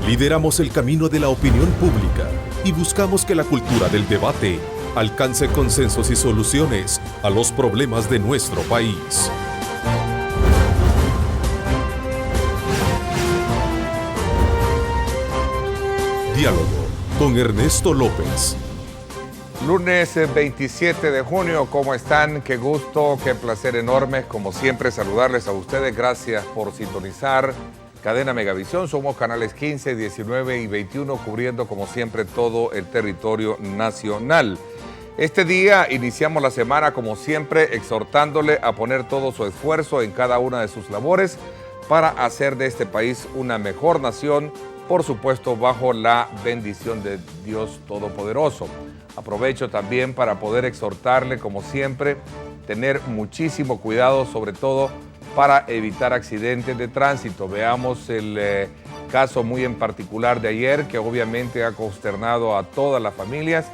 Lideramos el camino de la opinión pública y buscamos que la cultura del debate alcance consensos y soluciones a los problemas de nuestro país. Diálogo con Ernesto López. Lunes 27 de junio, ¿cómo están? Qué gusto, qué placer enorme, como siempre, saludarles a ustedes. Gracias por sintonizar Cadena Megavisión. Somos canales 15, 19 y 21, cubriendo como siempre todo el territorio nacional. Este día iniciamos la semana como siempre exhortándole a poner todo su esfuerzo en cada una de sus labores para hacer de este país una mejor nación, por supuesto bajo la bendición de Dios Todopoderoso. Aprovecho también para poder exhortarle como siempre, tener muchísimo cuidado, sobre todo para evitar accidentes de tránsito. Veamos el caso muy en particular de ayer, que obviamente ha consternado a todas las familias.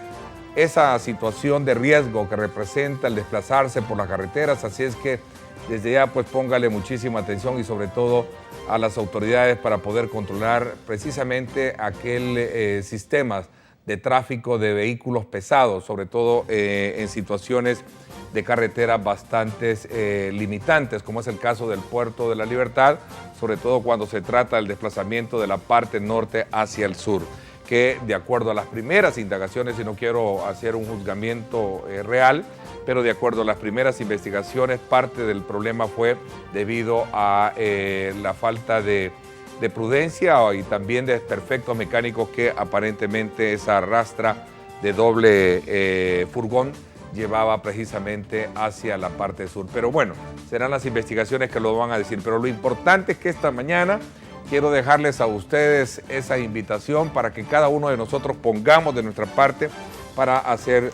Esa situación de riesgo que representa el desplazarse por las carreteras, así es que desde ya pues póngale muchísima atención y sobre todo a las autoridades para poder controlar precisamente aquel sistema de tráfico de vehículos pesados, sobre todo en situaciones de carretera bastante limitantes, como es el caso del Puerto de la Libertad, sobre todo cuando se trata del desplazamiento de la parte norte hacia el sur, que de acuerdo a las primeras indagaciones, y no quiero hacer un juzgamiento real, pero de acuerdo a las primeras investigaciones, parte del problema fue debido a la falta de prudencia y también de desperfectos mecánicos que aparentemente esa rastra de doble furgón llevaba precisamente hacia la parte sur. Pero bueno, serán las investigaciones que lo van a decir. Pero lo importante es que esta mañana quiero dejarles a ustedes esa invitación para que cada uno de nosotros pongamos de nuestra parte para hacer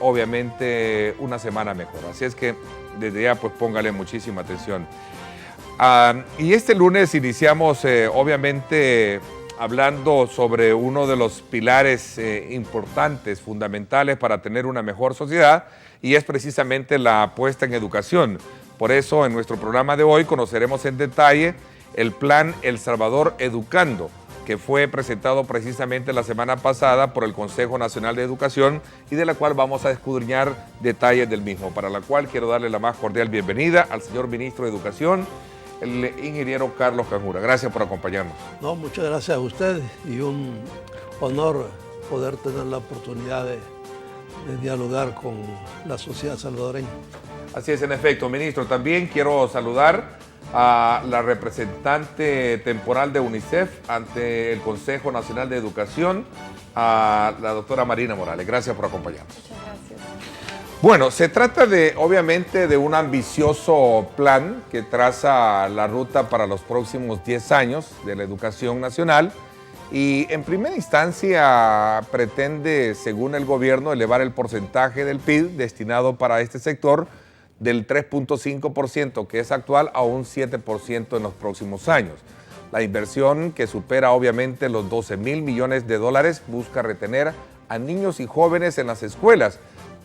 obviamente una semana mejor. Así es que desde ya pues póngale muchísima atención. Y este lunes iniciamos obviamente hablando sobre uno de los pilares importantes, fundamentales para tener una mejor sociedad, y es precisamente la apuesta en educación. Por eso en nuestro programa de hoy conoceremos en detalle el plan El Salvador Educando, que fue presentado precisamente la semana pasada por el Consejo Nacional de Educación y de la cual vamos a escudriñar detalles del mismo, para la cual quiero darle la más cordial bienvenida al señor Ministro de Educación, el ingeniero Carlos Canjura. Gracias por acompañarnos. No, muchas gracias a ustedes y un honor poder tener la oportunidad de dialogar con la sociedad salvadoreña. Así es, en efecto, ministro. También quiero saludar a la representante temporal de UNICEF ante el Consejo Nacional de Educación, a la doctora Marina Morales. Gracias por acompañarnos. Muchas gracias. Bueno, se trata obviamente de un ambicioso plan que traza la ruta para los próximos 10 años de la educación nacional y en primera instancia pretende, según el gobierno, elevar el porcentaje del PIB destinado para este sector del 3.5% que es actual a un 7% en los próximos años. La inversión, que supera obviamente los 12.000 millones de dólares, busca retener a niños y jóvenes en las escuelas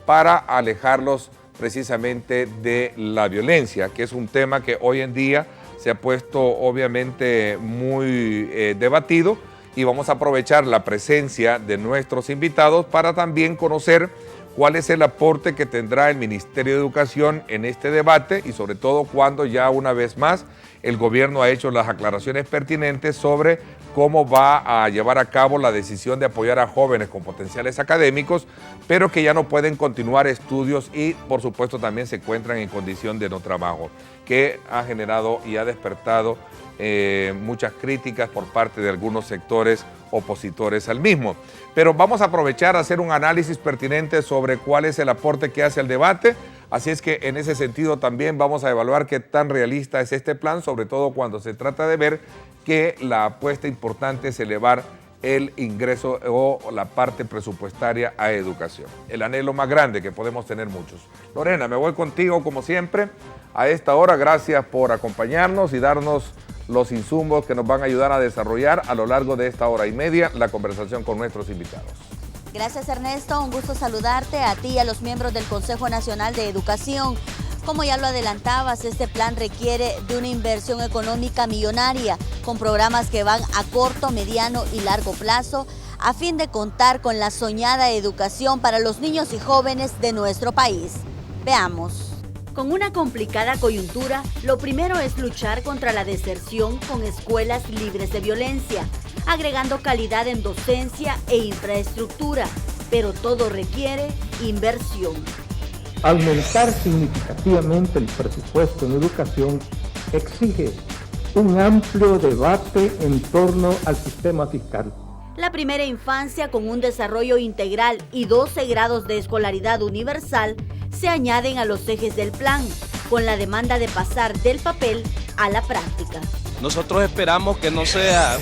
para alejarlos precisamente de la violencia, que es un tema que hoy en día se ha puesto obviamente muy debatido, y vamos a aprovechar la presencia de nuestros invitados para también conocer cuál es el aporte que tendrá el Ministerio de Educación en este debate y sobre todo cuando ya una vez más el gobierno ha hecho las aclaraciones pertinentes sobre cómo va a llevar a cabo la decisión de apoyar a jóvenes con potenciales académicos, pero que ya no pueden continuar estudios y por supuesto también se encuentran en condición de no trabajo, que ha generado y ha despertado muchas críticas por parte de algunos sectores opositores al mismo. Pero vamos a aprovechar a hacer un análisis pertinente sobre cuál es el aporte que hace al debate, así es que en ese sentido también vamos a evaluar qué tan realista es este plan, sobre todo cuando se trata de ver que la apuesta importante es elevar el ingreso o la parte presupuestaria a educación. El anhelo más grande que podemos tener muchos. Lorena, me voy contigo como siempre a esta hora. Gracias por acompañarnos y darnos los insumos que nos van a ayudar a desarrollar a lo largo de esta hora y media la conversación con nuestros invitados. Gracias, Ernesto. Un gusto saludarte a ti y a los miembros del Consejo Nacional de Educación. Como ya lo adelantabas, este plan requiere de una inversión económica millonaria, con programas que van a corto, mediano y largo plazo, a fin de contar con la soñada educación para los niños y jóvenes de nuestro país. Veamos. Con una complicada coyuntura, lo primero es luchar contra la deserción con escuelas libres de violencia, agregando calidad en docencia e infraestructura, pero todo requiere inversión. Aumentar significativamente el presupuesto en educación exige un amplio debate en torno al sistema fiscal. La primera infancia, con un desarrollo integral y 12 grados de escolaridad universal, se añaden a los ejes del plan, con la demanda de pasar del papel a la práctica. Nosotros esperamos que no sea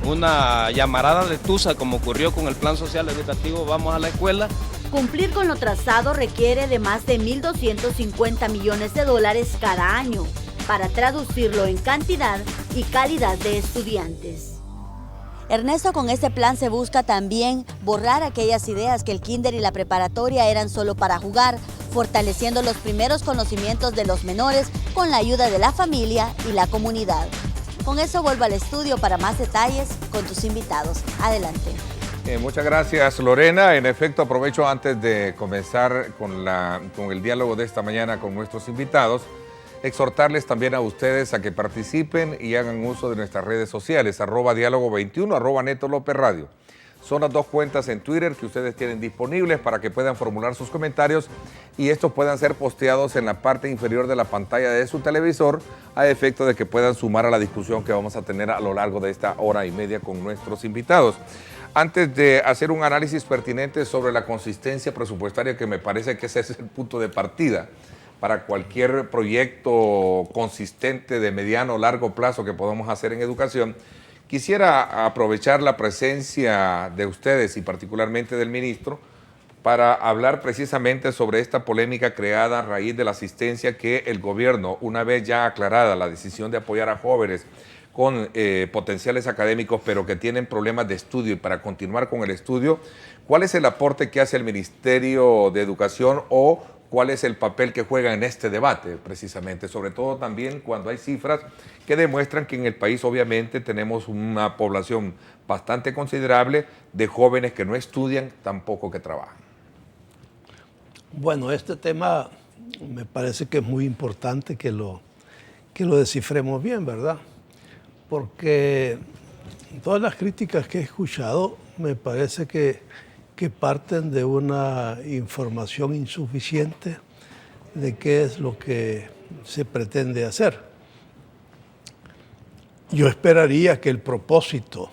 una llamarada de tusa como ocurrió con el Plan Social Educativo Vamos a la Escuela. Cumplir con lo trazado requiere de más de 1.250 millones de dólares cada año para traducirlo en cantidad y calidad de estudiantes. Ernesto, con este plan se busca también borrar aquellas ideas que el kinder y la preparatoria eran solo para jugar, fortaleciendo los primeros conocimientos de los menores con la ayuda de la familia y la comunidad. Con eso vuelvo al estudio para más detalles con tus invitados. Adelante. Muchas gracias, Lorena. En efecto, aprovecho antes de comenzar con el diálogo de esta mañana con nuestros invitados, exhortarles también a ustedes a que participen y hagan uso de nuestras redes sociales, @diálogo21, @Neto López Radio. Son las dos cuentas en Twitter que ustedes tienen disponibles para que puedan formular sus comentarios y estos puedan ser posteados en la parte inferior de la pantalla de su televisor a efecto de que puedan sumar a la discusión que vamos a tener a lo largo de esta hora y media con nuestros invitados. Antes de hacer un análisis pertinente sobre la consistencia presupuestaria, que me parece que ese es el punto de partida para cualquier proyecto consistente de mediano o largo plazo que podamos hacer en educación, quisiera aprovechar la presencia de ustedes y particularmente del ministro para hablar precisamente sobre esta polémica creada a raíz de la asistencia que el gobierno, una vez ya aclarada la decisión de apoyar a jóvenes con potenciales académicos, pero que tienen problemas de estudio, y para continuar con el estudio, ¿cuál es el aporte que hace el Ministerio de Educación o cuál es el papel que juega en este debate precisamente? Sobre todo también cuando hay cifras que demuestran que en el país obviamente tenemos una población bastante considerable de jóvenes que no estudian, tampoco que trabajan. Bueno, este tema me parece que es muy importante que lo descifremos bien, ¿verdad? Porque todas las críticas que he escuchado me parece que parten de una información insuficiente de qué es lo que se pretende hacer. Yo esperaría que el propósito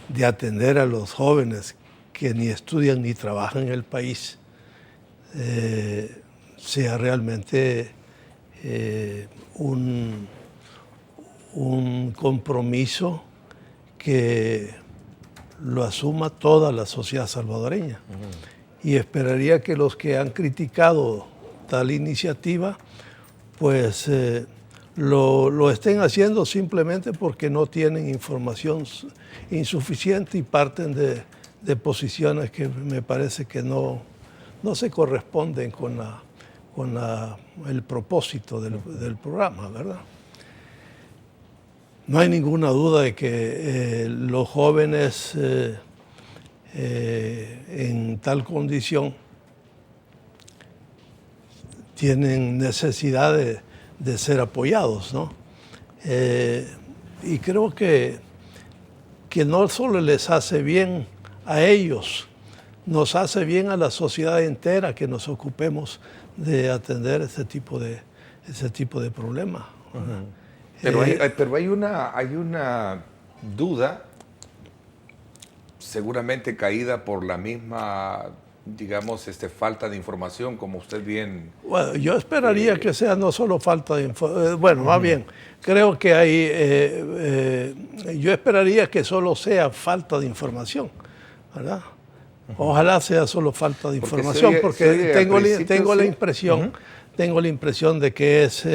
de atender a los jóvenes que ni estudian ni trabajan en el país sea realmente un compromiso que lo asuma toda la sociedad salvadoreña. Y esperaría que los que han criticado tal iniciativa, pues lo estén haciendo simplemente porque no tienen información insuficiente y parten de posiciones que me parece que no se corresponden con el propósito del programa, ¿verdad? No hay ninguna duda de que los jóvenes en tal condición tienen necesidad de ser apoyados, ¿no? Y creo que no solo les hace bien a ellos, nos hace bien a la sociedad entera que nos ocupemos de atender ese tipo de problemas. Pero hay una duda, seguramente caída por la misma, digamos, falta de información, como usted bien... Bueno, yo esperaría que sea no solo falta de información, bueno, más bien, creo que yo esperaría que solo sea falta de información, ¿verdad? Ojalá sea solo falta de información, porque tengo la impresión de que es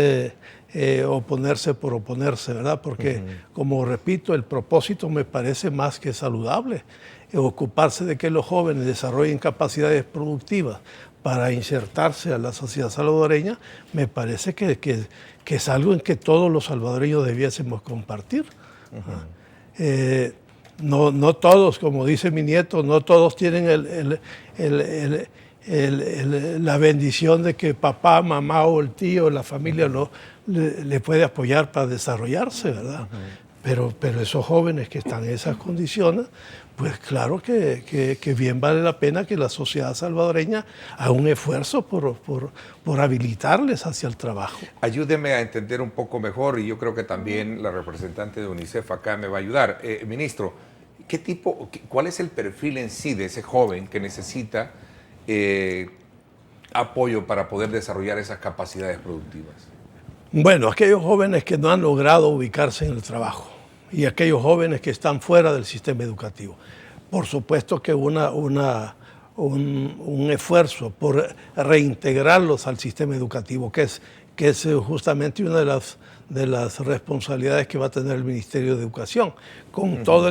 oponerse por oponerse, ¿verdad? Porque, como repito, el propósito me parece más que saludable, ocuparse de que los jóvenes desarrollen capacidades productivas para insertarse a la sociedad salvadoreña, me parece que es algo en que todos los salvadoreños debiésemos compartir. No todos, como dice mi nieto, no todos tienen la bendición de que papá, mamá o el tío, la familia le puede apoyar para desarrollarse, ¿verdad? Pero esos jóvenes que están en esas condiciones, pues claro que bien vale la pena que la sociedad salvadoreña haga un esfuerzo por habilitarles hacia el trabajo. Ayúdeme a entender un poco mejor, y yo creo que también la representante de UNICEF acá me va a ayudar. Ministro, ¿cuál es el perfil en sí de ese joven que necesita apoyo para poder desarrollar esas capacidades productivas? Bueno, aquellos jóvenes que no han logrado ubicarse en el trabajo y aquellos jóvenes que están fuera del sistema educativo. Por supuesto que un esfuerzo por reintegrarlos al sistema educativo, que es justamente una de las responsabilidades que va a tener el Ministerio de Educación, con toda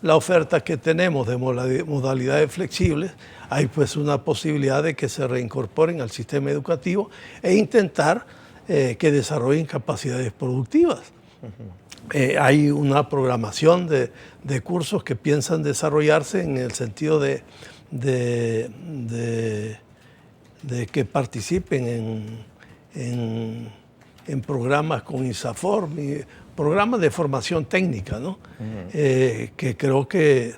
la oferta que tenemos de modalidades flexibles. Hay pues una posibilidad de que se reincorporen al sistema educativo e intentar que desarrollen capacidades productivas. Hay una programación de cursos que piensan desarrollarse en el sentido de que participen en programas con INSAFORP, programas de formación técnica, ¿no? Que creo que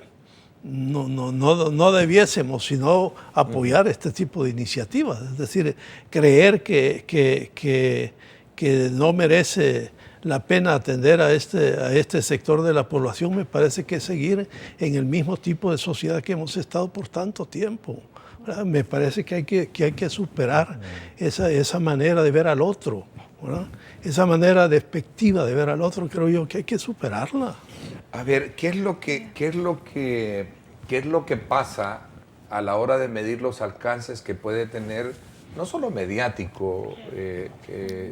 no debiésemos sino apoyar este tipo de iniciativas, es decir, creer que no merece la pena atender a este sector de la población, me parece que es seguir en el mismo tipo de sociedad que hemos estado por tanto tiempo, ¿verdad? Me parece que hay que superar esa manera de ver al otro, ¿verdad? Esa manera despectiva de ver al otro, creo yo que hay que superarla. A ver, ¿qué es lo que pasa a la hora de medir los alcances que puede tener, no solo mediático,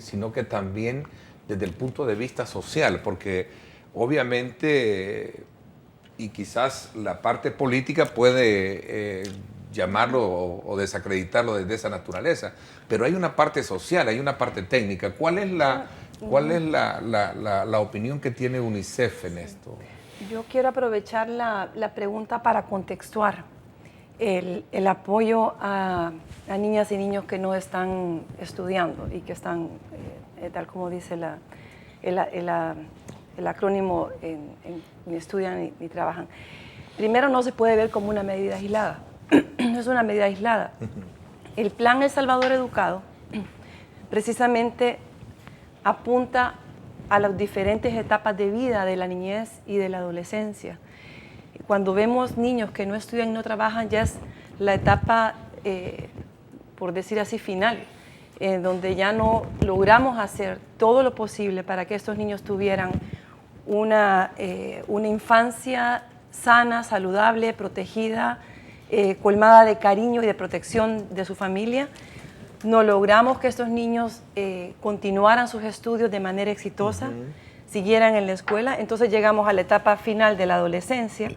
sino que también desde el punto de vista social? Porque obviamente, y quizás la parte política puede llamarlo o desacreditarlo desde esa naturaleza, pero hay una parte social, hay una parte técnica. ¿Cuál es la opinión que tiene UNICEF en esto? Yo quiero aprovechar la pregunta para contextuar el apoyo a niñas y niños que no están estudiando y que están, tal como dice el acrónimo, ni estudian ni trabajan. Primero, no se puede ver como una medida aislada. No es una medida aislada. El Plan El Salvador Educado precisamente apunta a las diferentes etapas de vida de la niñez y de la adolescencia. Cuando vemos niños que no estudian y no trabajan, ya es la etapa, por decir así, final, donde ya no logramos hacer todo lo posible para que estos niños tuvieran una infancia sana, saludable, protegida, colmada de cariño y de protección de su familia. No logramos que estos niños continuaran sus estudios de manera exitosa, siguieran en la escuela. Entonces llegamos a la etapa final de la adolescencia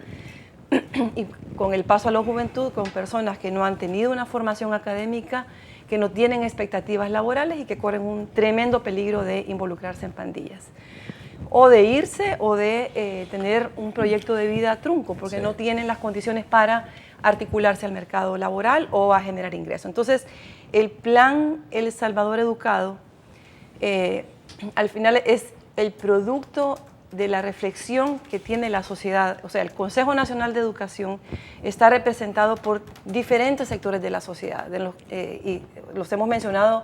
y con el paso a la juventud, con personas que no han tenido una formación académica, que no tienen expectativas laborales y que corren un tremendo peligro de involucrarse en pandillas. O de irse o de tener un proyecto de vida trunco, porque no tienen las condiciones para articularse al mercado laboral o a generar ingresos. Entonces, el Plan El Salvador Educado, al final es el producto de la reflexión que tiene la sociedad. O sea, el Consejo Nacional de Educación está representado por diferentes sectores de la sociedad, y los hemos mencionado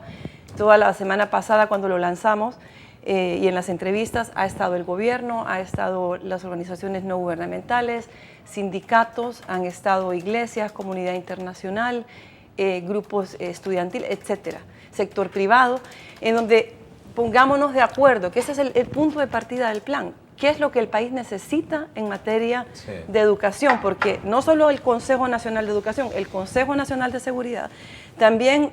toda la semana pasada cuando lo lanzamos, y en las entrevistas ha estado el gobierno, ha estado las organizaciones no gubernamentales, sindicatos, han estado iglesias, comunidad internacional, grupos estudiantiles, etcétera, sector privado, en donde pongámonos de acuerdo, que ese es el punto de partida del plan. ¿Qué es lo que el país necesita en materia de educación? Porque no solo el Consejo Nacional de Educación, el Consejo Nacional de Seguridad, también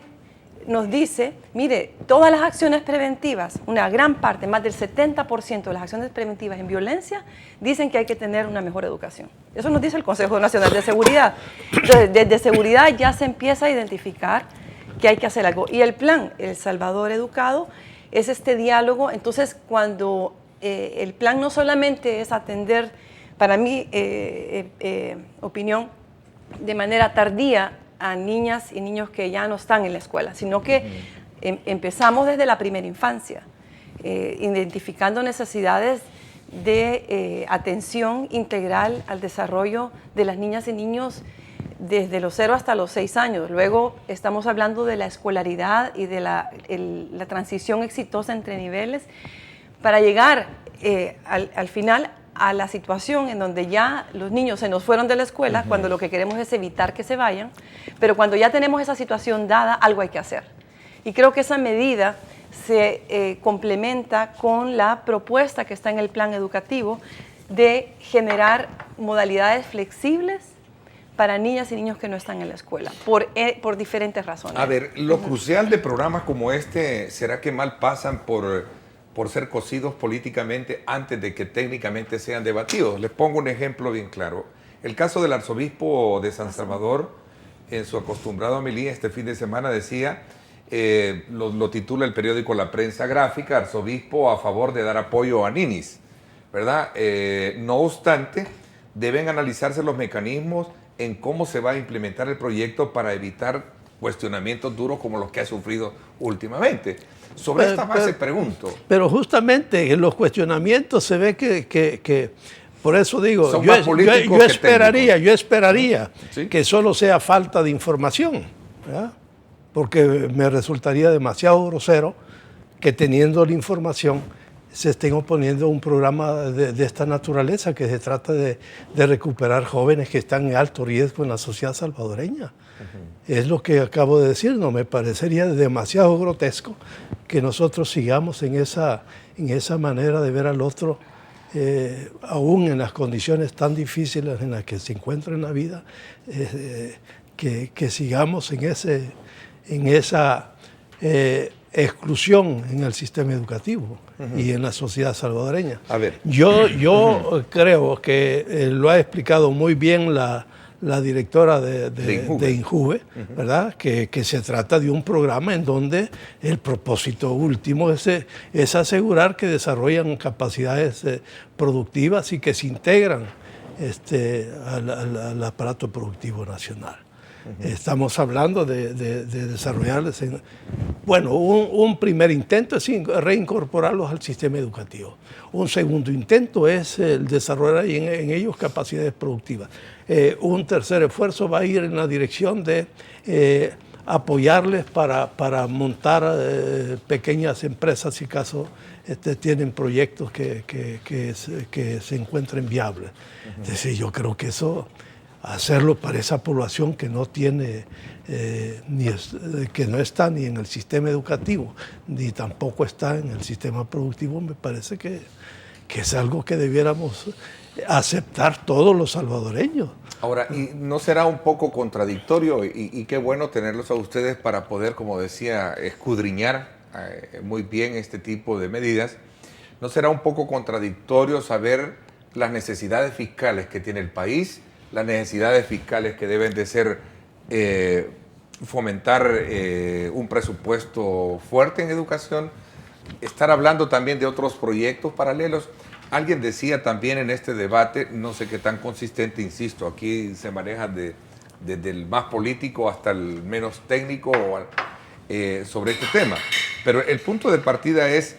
nos dice, mire, todas las acciones preventivas, una gran parte, más del 70% de las acciones preventivas en violencia, dicen que hay que tener una mejor educación. Eso nos dice el Consejo Nacional de Seguridad. Entonces, desde seguridad ya se empieza a identificar que hay que hacer algo. Y el plan El Salvador Educado es este diálogo. Entonces, cuando el plan no solamente es atender, para mi opinión, de manera tardía a niñas y niños que ya no están en la escuela, sino que empezamos desde la primera infancia, identificando necesidades de atención integral al desarrollo de las niñas y niños desde los 0 hasta los 6 años. Luego estamos hablando de la escolaridad y de la transición exitosa entre niveles para llegar al final a la situación en donde ya los niños se nos fueron de la escuela, cuando lo que queremos es evitar que se vayan, pero cuando ya tenemos esa situación dada, algo hay que hacer. Y creo que esa medida se complementa con la propuesta que está en el plan educativo de generar modalidades flexibles para niñas y niños que no están en la escuela, por diferentes razones. A ver, lo crucial de programas como este, ¿será que mal pasan por ser cocidos políticamente antes de que técnicamente sean debatidos? Les pongo un ejemplo bien claro. El caso del arzobispo de San Salvador, en su acostumbrado homilía este fin de semana decía, lo titula el periódico La Prensa Gráfica, arzobispo a favor de dar apoyo a ninis, ¿verdad? No obstante, deben analizarse los mecanismos en cómo se va a implementar el proyecto para evitar cuestionamientos duros como los que ha sufrido últimamente. Sobre esta base pregunto. Pero justamente en los cuestionamientos se ve que por eso digo, Son yo esperaría ¿sí? que solo sea falta de información, ¿verdad? Porque me resultaría demasiado grosero que teniendo la información se estén oponiendo a un programa de esta naturaleza, que se trata de recuperar jóvenes que están en alto riesgo en la sociedad salvadoreña. Es lo que acabo de decir, no me parecería demasiado grotesco que nosotros sigamos en esa manera de ver al otro, aún en las condiciones tan difíciles en las que se encuentra en la vida, que sigamos en esa exclusión en el sistema educativo y en la sociedad salvadoreña. A ver. Yo creo que lo ha explicado muy bien la directora de INJUVE, ¿verdad? Que se trata de un programa en donde el propósito último es asegurar que desarrollan capacidades productivas y que se integran al aparato productivo nacional. Estamos hablando de desarrollarles. Un primer intento es reincorporarlos al sistema educativo. Un segundo intento es el desarrollar en ellos capacidades productivas. Un tercer esfuerzo va a ir en la dirección de apoyarles para montar pequeñas empresas si acaso tienen proyectos que se encuentren viables. Es decir, yo creo que eso, hacerlo para esa población que no tiene, que no está ni en el sistema educativo, ni tampoco está en el sistema productivo, me parece que es algo que debiéramos aceptar todos los salvadoreños. Ahora, ¿y no será un poco contradictorio? Y qué bueno tenerlos a ustedes para poder, como decía, escudriñar muy bien este tipo de medidas. ¿No será un poco contradictorio saber las necesidades fiscales que tiene el país, las necesidades fiscales que deben de ser fomentar un presupuesto fuerte en educación, estar hablando también de otros proyectos paralelos? Alguien decía también en este debate, no sé qué tan consistente, insisto, aquí se maneja desde el más político hasta el menos técnico sobre este tema, pero el punto de partida es,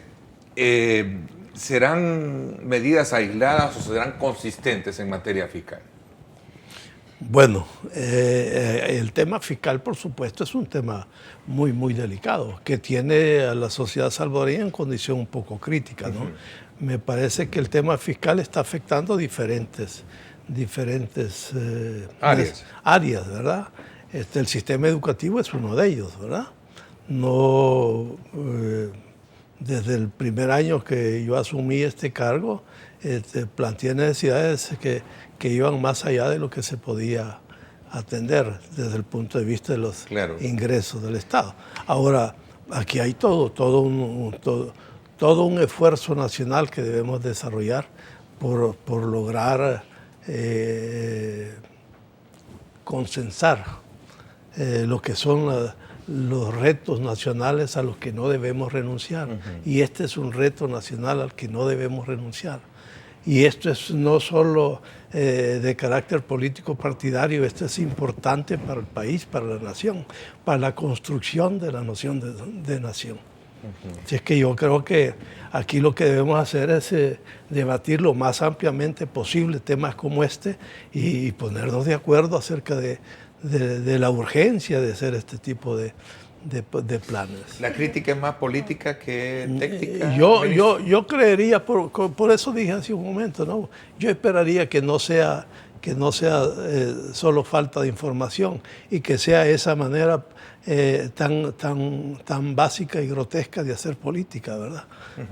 ¿serán medidas aisladas o serán consistentes en materia fiscal? Bueno, el tema fiscal, por supuesto, es un tema muy, muy delicado, que tiene a la sociedad salvadoreña en condición un poco crítica, ¿no? Me parece que el tema fiscal está afectando diferentes áreas, ¿verdad? El sistema educativo es uno de ellos, ¿verdad? No, desde el primer año que yo asumí este cargo, planteé necesidades que iban más allá de lo que se podía atender desde el punto de vista de los Claro. ingresos del Estado. Ahora, aquí hay todo un esfuerzo nacional que debemos desarrollar por lograr consensar lo que son los retos nacionales a los que no debemos renunciar. Y este es un reto nacional al que no debemos renunciar. Y esto es no solo de carácter político partidario, esto es importante para el país, para la nación, para la construcción de la noción de nación. Así es que yo creo que aquí lo que debemos hacer es debatir lo más ampliamente posible temas como este y ponernos de acuerdo acerca de la urgencia de hacer este tipo de planes. ¿La crítica es más política que técnica? Yo creería, por eso dije hace un momento, ¿no? Yo esperaría que no sea solo falta de información y que sea esa manera tan básica y grotesca de hacer política, ¿verdad?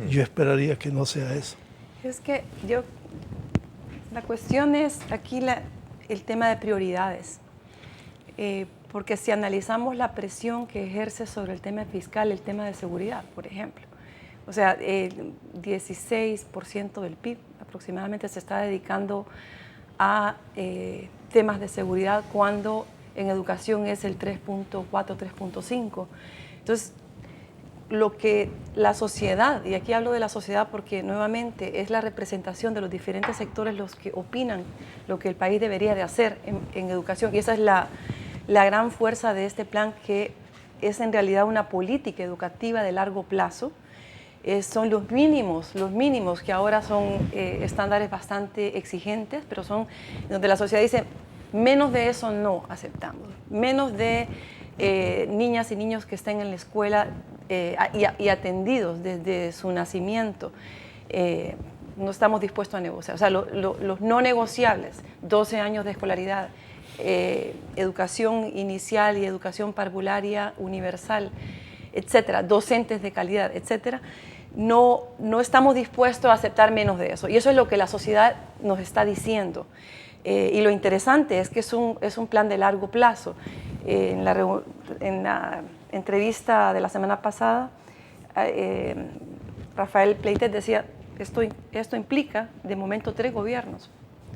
Yo esperaría que no sea eso. Es que la cuestión es aquí el tema de prioridades. Porque si analizamos la presión que ejerce sobre el tema fiscal, el tema de seguridad, por ejemplo, o sea, el 16% del PIB aproximadamente se está dedicando a temas de seguridad, cuando en educación es el 3.4, 3.5. Entonces, lo que la sociedad, y aquí hablo de la sociedad porque nuevamente es la representación de los diferentes sectores los que opinan lo que el país debería de hacer en educación, y esa es la gran fuerza de este plan, que es en realidad una política educativa de largo plazo. Son los mínimos que ahora son estándares bastante exigentes, pero son donde la sociedad dice, menos de eso no aceptamos, menos de niñas y niños que estén en la escuela y atendidos desde su nacimiento. No estamos dispuestos a negociar. O sea, los no negociables, 12 años de escolaridad, educación inicial y educación parvularia universal, etcétera, docentes de calidad, etcétera, no estamos dispuestos a aceptar menos de eso. Y eso es lo que la sociedad nos está diciendo. Y lo interesante es que es un plan de largo plazo. En la entrevista de la semana pasada, Rafael Pleites decía, esto implica de momento 3 gobiernos.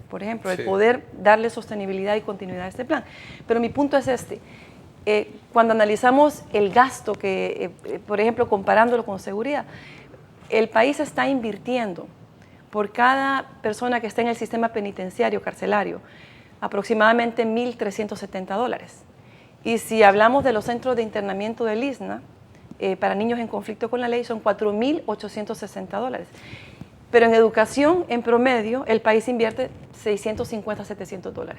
Por ejemplo, el poder darle sostenibilidad y continuidad a este plan. Pero mi punto es este. Cuando analizamos el gasto, por ejemplo, comparándolo con seguridad, el país está invirtiendo por cada persona que está en el sistema penitenciario, carcelario, aproximadamente $1.370. Y si hablamos de los centros de internamiento del ISNA, para niños en conflicto con la ley, son $4.860. Pero en educación, en promedio, el país invierte $650 a $700.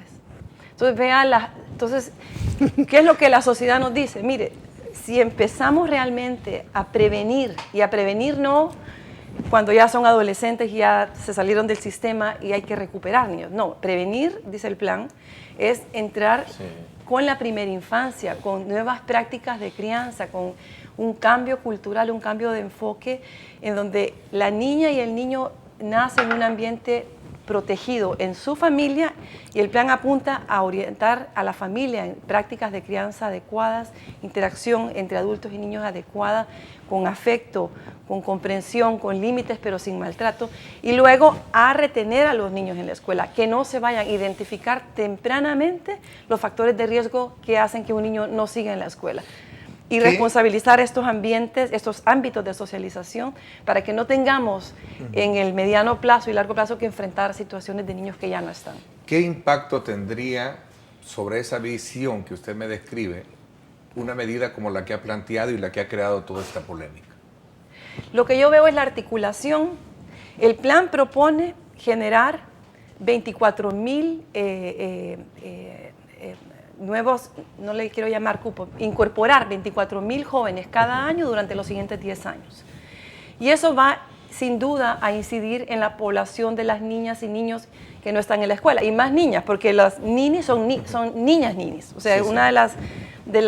Entonces, ¿qué es lo que la sociedad nos dice? Mire, si empezamos realmente a prevenir, y a prevenir no cuando ya son adolescentes y ya se salieron del sistema y hay que recuperar niños. No, prevenir, dice el plan, es entrar con la primera infancia, con nuevas prácticas de crianza, con un cambio cultural, un cambio de enfoque, en donde la niña y el niño nacen en un ambiente protegido en su familia, y el plan apunta a orientar a la familia en prácticas de crianza adecuadas, interacción entre adultos y niños adecuada, con afecto, con comprensión, con límites pero sin maltrato, y luego a retener a los niños en la escuela, que no se vayan a identificar tempranamente los factores de riesgo que hacen que un niño no siga en la escuela. Y responsabilizar estos ambientes, estos ámbitos de socialización, para que no tengamos en el mediano plazo y largo plazo que enfrentar situaciones de niños que ya no están. ¿Qué impacto tendría sobre esa visión que usted me describe una medida como la que ha planteado y la que ha creado toda esta polémica? Lo que yo veo es la articulación. El plan propone generar 24,000 nuevos, no le quiero llamar cupo, incorporar 24,000 jóvenes cada año durante los siguientes 10 años. Y eso va sin duda a incidir en la población de las niñas y niños que no están en la escuela, y más niñas, porque las ninis son niñas ninis. O sea, una de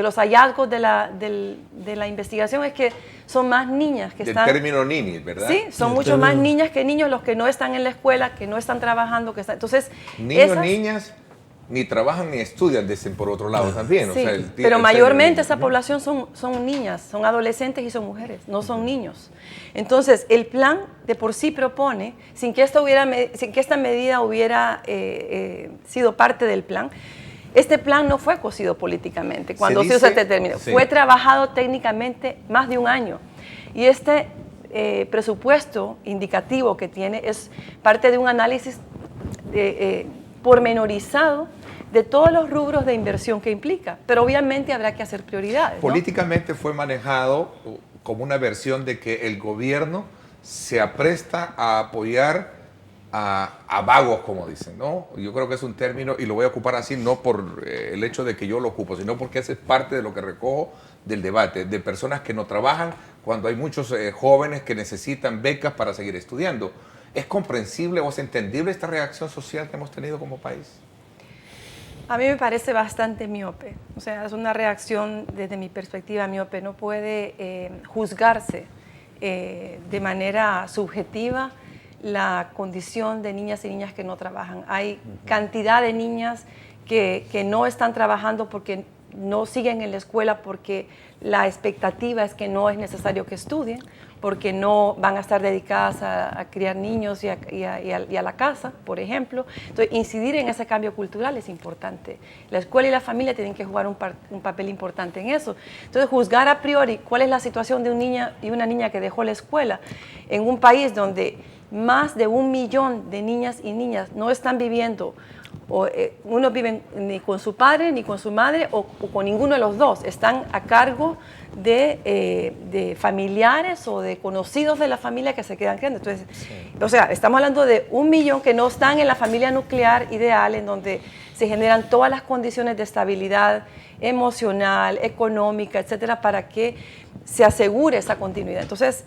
los hallazgos de la investigación es que son más niñas que están... Del término ninis, ¿verdad? Sí, son mucho más niñas que niños los que no están en la escuela, que no están trabajando, que están... Entonces, niños, niñas ni trabajan ni estudian, dicen por otro lado también. Sí, o sea, pero mayormente esa población son niñas, son adolescentes y son mujeres, no son niños. Entonces, el plan de por sí propone, sin que esta medida hubiera sido parte del plan, este plan no fue cocido políticamente cuando se determinó. Sí. Fue trabajado técnicamente más de un año. Y este presupuesto indicativo que tiene es parte de un análisis pormenorizado de todos los rubros de inversión que implica, pero obviamente habrá que hacer prioridades, ¿no? Políticamente fue manejado como una versión de que el gobierno se apresta a apoyar a vagos, como dicen, ¿no? Yo creo que es un término, y lo voy a ocupar así, no por el hecho de que yo lo ocupo, sino porque ese es parte de lo que recojo del debate, de personas que no trabajan cuando hay muchos jóvenes que necesitan becas para seguir estudiando. ¿Es comprensible o es entendible esta reacción social que hemos tenido como país? A mí me parece bastante miope. O sea, es una reacción desde mi perspectiva miope. No puede juzgarse de manera subjetiva la condición de niñas y niñas que no trabajan. Hay cantidad de niñas que no están trabajando porque no siguen en la escuela, porque la expectativa es que no es necesario que estudien, porque no van a estar dedicadas a criar niños y a la casa, por ejemplo. Entonces, incidir en ese cambio cultural es importante. La escuela y la familia tienen que jugar un papel importante en eso. Entonces, juzgar a priori cuál es la situación de un niño y una niña que dejó la escuela en un país donde más de 1 millón de niñas y niñas no están viviendo, uno vive ni con su padre ni con su madre o con ninguno de los dos, están a cargo de familiares o de conocidos de la familia que se quedan criando. Entonces, o sea, estamos hablando de 1 millón que no están en la familia nuclear ideal, en donde se generan todas las condiciones de estabilidad emocional, económica, etcétera, para que se asegure esa continuidad. Entonces,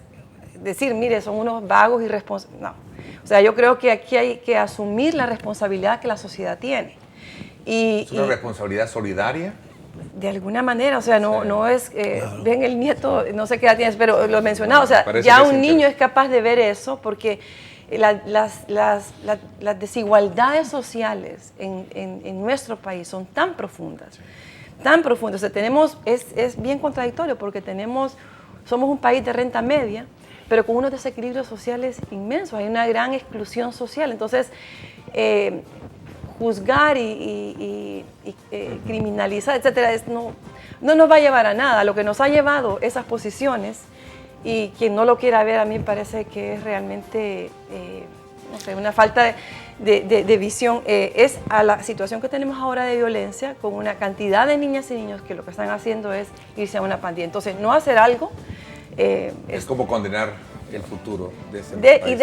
decir, mire, son unos vagos irresponsables, no. O sea, yo creo que aquí hay que asumir la responsabilidad que la sociedad tiene. ¿Es una responsabilidad solidaria? De alguna manera, o sea, no es, ven el nieto, no sé qué edad tienes, pero lo he mencionado, o sea, ya un niño es capaz de ver eso, porque las desigualdades sociales en nuestro país son tan profundas, tan profundas. O sea, es bien contradictorio, porque somos un país de renta media, pero con unos desequilibrios sociales inmensos, hay una gran exclusión social. Entonces, juzgar y criminalizar, etcétera, no nos va a llevar a nada. Lo que nos ha llevado esas posiciones, y quien no lo quiera ver, a mí me parece que es realmente, no sé, una falta de visión, es a la situación que tenemos ahora de violencia, con una cantidad de niñas y niños que lo que están haciendo es irse a una pandilla. Entonces, no hacer algo... es como condenar el futuro de ese país. Y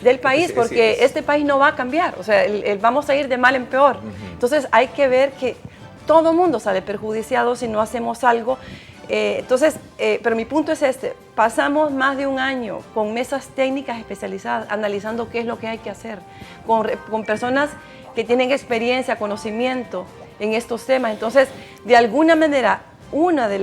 del país, porque este país no va a cambiar, o sea, vamos a ir de mal en peor. Entonces hay que ver que todo el mundo sale perjudiciado si no hacemos algo. Pero mi punto es pasamos más de un año con mesas técnicas especializadas, analizando qué es lo que hay que hacer, con personas que tienen experiencia, conocimiento en estos temas. Entonces, de alguna manera, una de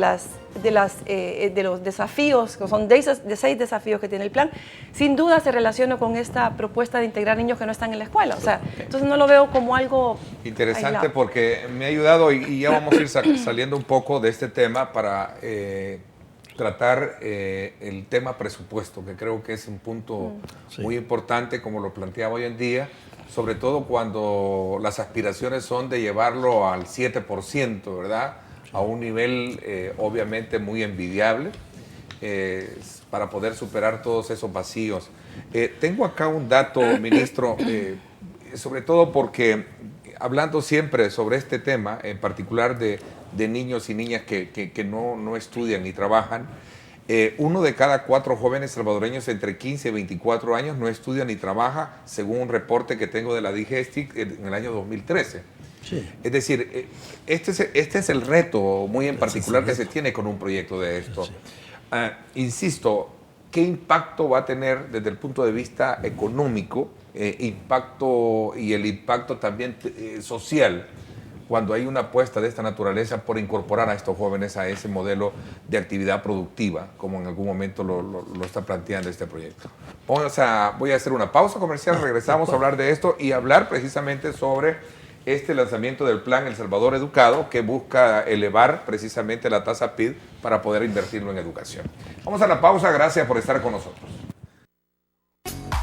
los desafíos, que son de 6 desafíos que tiene el plan, sin duda se relaciona con esta propuesta de integrar niños que no están en la escuela. O sea, entonces no lo veo como algo interesante aislado. Porque me ha ayudado, y ya vamos a ir saliendo un poco de este tema para tratar el tema presupuesto, que creo que es un punto muy importante, como lo planteaba hoy en día, sobre todo cuando las aspiraciones son de llevarlo al 7%, ¿verdad? A un nivel obviamente muy envidiable, para poder superar todos esos vacíos. Tengo acá un dato, ministro, sobre todo porque hablando siempre sobre este tema, en particular de niños y niñas que no estudian ni trabajan, 1 de cada 4 jóvenes salvadoreños entre 15 y 24 años no estudia ni trabaja, según un reporte que tengo de la DIGESTIC en el año 2013. Sí. Es decir, este es el reto muy en particular que se tiene con un proyecto de esto. Sí. Insisto, ¿qué impacto va a tener desde el punto de vista económico, impacto y el impacto también social, cuando hay una apuesta de esta naturaleza por incorporar a estos jóvenes a ese modelo de actividad productiva, como en algún momento lo está planteando este proyecto? Voy a hacer una pausa comercial, regresamos a hablar de esto y hablar precisamente sobre este lanzamiento del plan El Salvador Educado, que busca elevar precisamente la tasa PIB para poder invertirlo en educación. Vamos a la pausa, gracias por estar con nosotros.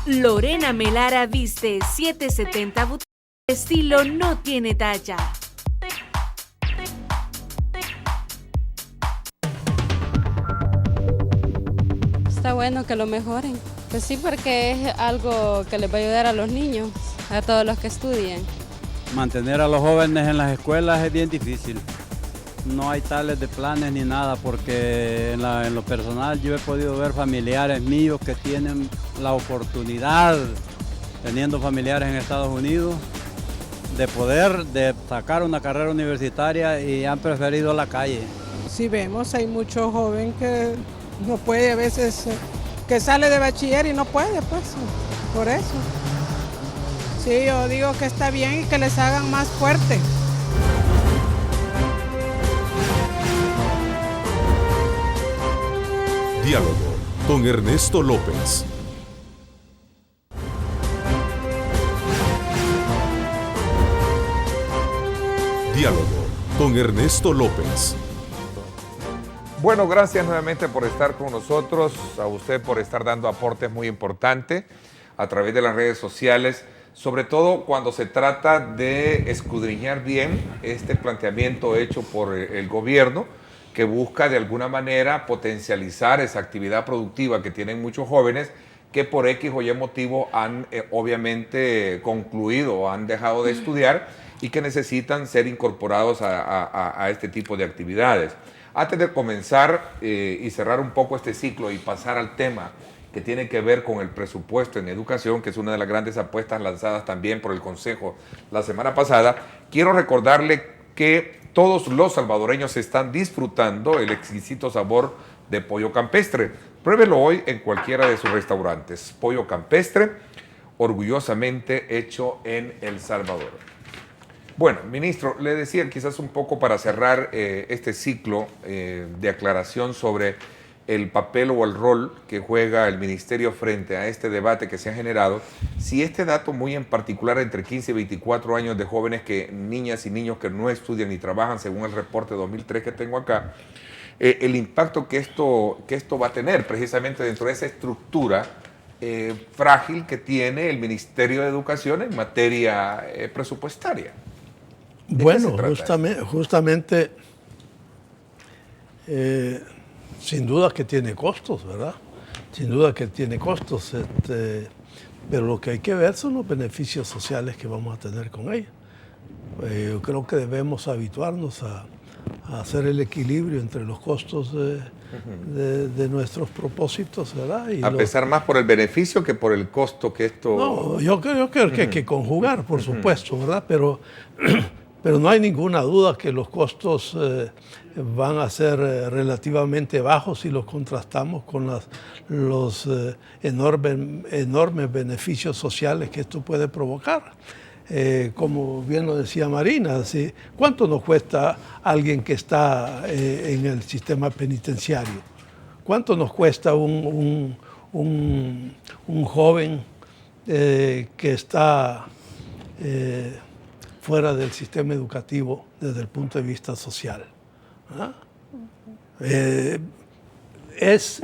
Lorena Melara viste 770 boutique, estilo no tiene talla. Está bueno que lo mejoren. Pues sí, porque es algo que les va a ayudar a los niños, a todos los que estudian. Mantener a los jóvenes en las escuelas es bien difícil. No hay tales de planes ni nada, porque en lo personal yo he podido ver familiares míos que tienen la oportunidad, teniendo familiares en Estados Unidos, de sacar una carrera universitaria y han preferido la calle. Sí vemos, hay mucho joven que no puede a veces, que sale de bachiller y no puede, pues, por eso. Sí, yo digo que está bien y que les hagan más fuerte. Diálogo con Ernesto López. Diálogo con Ernesto López. Bueno, gracias nuevamente por estar con nosotros, a usted por estar dando aportes muy importantes a través de las redes sociales, sobre todo cuando se trata de escudriñar bien este planteamiento hecho por el gobierno, que busca de alguna manera potencializar esa actividad productiva que tienen muchos jóvenes que por X o Y motivo han obviamente concluido o han dejado de estudiar y que necesitan ser incorporados a este tipo de actividades. Antes de comenzar y cerrar un poco este ciclo y pasar al tema que tiene que ver con el presupuesto en educación, que es una de las grandes apuestas lanzadas también por el Consejo la semana pasada, quiero recordarle que todos los salvadoreños están disfrutando el exquisito sabor de pollo campestre. Pruébelo hoy en cualquiera de sus restaurantes. Pollo campestre, orgullosamente hecho en El Salvador. Bueno, ministro, le decía quizás un poco para cerrar este ciclo de aclaración sobre el papel o el rol que juega el ministerio frente a este debate que se ha generado, si este dato muy en particular entre 15 y 24 años de jóvenes, niñas y niños que no estudian ni trabajan, según el reporte 2003 que tengo acá, el impacto que esto va a tener precisamente dentro de esa estructura frágil que tiene el Ministerio de Educación en materia presupuestaria. Bueno, justamente sin duda que tiene costos, ¿verdad? Sin duda que tiene costos, pero lo que hay que ver son los beneficios sociales que vamos a tener con ella. Yo creo que debemos habituarnos a hacer el equilibrio entre los costos de nuestros propósitos, ¿verdad? Y pesar más por el beneficio que por el costo que esto... No, yo creo que hay que conjugar, por supuesto, ¿verdad? Pero no hay ninguna duda que los costos van a ser relativamente bajos si los contrastamos con los enormes beneficios sociales que esto puede provocar. Como bien lo decía Marina, ¿sí? ¿Cuánto nos cuesta alguien que está en el sistema penitenciario? ¿Cuánto nos cuesta un joven que está fuera del sistema educativo desde el punto de vista social? ¿Ah? Es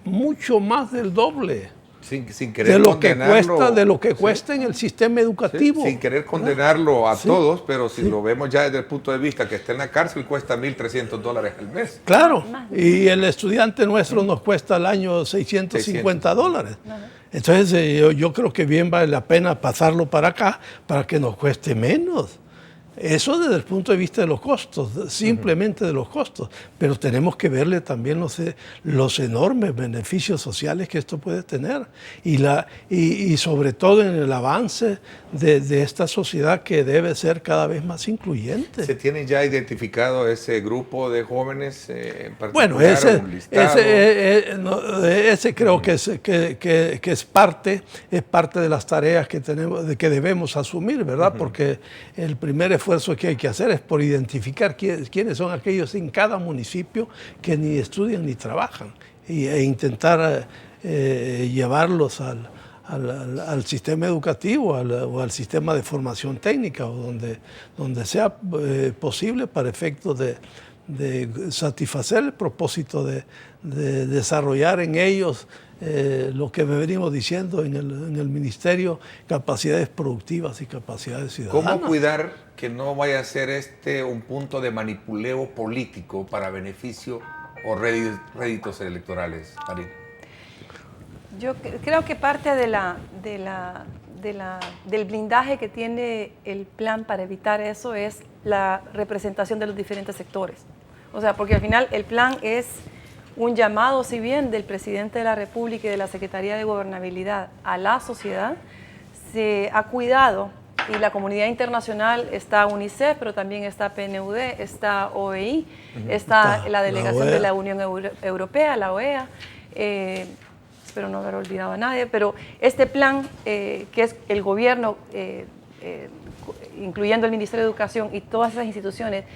mucho más del doble. Sin querer de lo que cuesta en el sistema educativo. Sin querer condenarlo a todos, pero si lo vemos ya desde el punto de vista que está en la cárcel, cuesta $1,300 al mes. Claro, y el estudiante nuestro nos cuesta al año $650. Entonces yo creo que bien vale la pena pasarlo para acá para que nos cueste menos. Eso desde el punto de vista de los costos, simplemente de los costos, pero tenemos que verle también los enormes beneficios sociales que esto puede tener y sobre todo en el avance de esta sociedad que debe ser cada vez más incluyente. ¿Se tiene ya identificado ese grupo de jóvenes en particular? Bueno, ese creo que es parte de las tareas que debemos asumir, ¿verdad? Porque el primer esfuerzo que hay que hacer es por identificar quiénes son aquellos en cada municipio que ni estudian ni trabajan e intentar llevarlos al sistema educativo o al sistema de formación técnica, o donde sea posible para efectos de satisfacer el propósito de desarrollar en ellos lo que venimos diciendo en el ministerio, capacidades productivas y capacidades ciudadanas. ¿Cómo cuidar que no vaya a ser un punto de manipuleo político para beneficio o réditos electorales, Marina? Yo creo que parte del blindaje que tiene el plan para evitar eso es la representación de los diferentes sectores. O sea, porque al final el plan es un llamado, si bien del presidente de la República y de la Secretaría de Gobernabilidad a la sociedad, se ha cuidado, y la comunidad internacional, está UNICEF, pero también está PNUD, está OEI, está la delegación de la Unión Europea, la OEA, espero no haber olvidado a nadie, pero este plan, que es el gobierno, incluyendo el Ministerio de Educación y todas esas instituciones,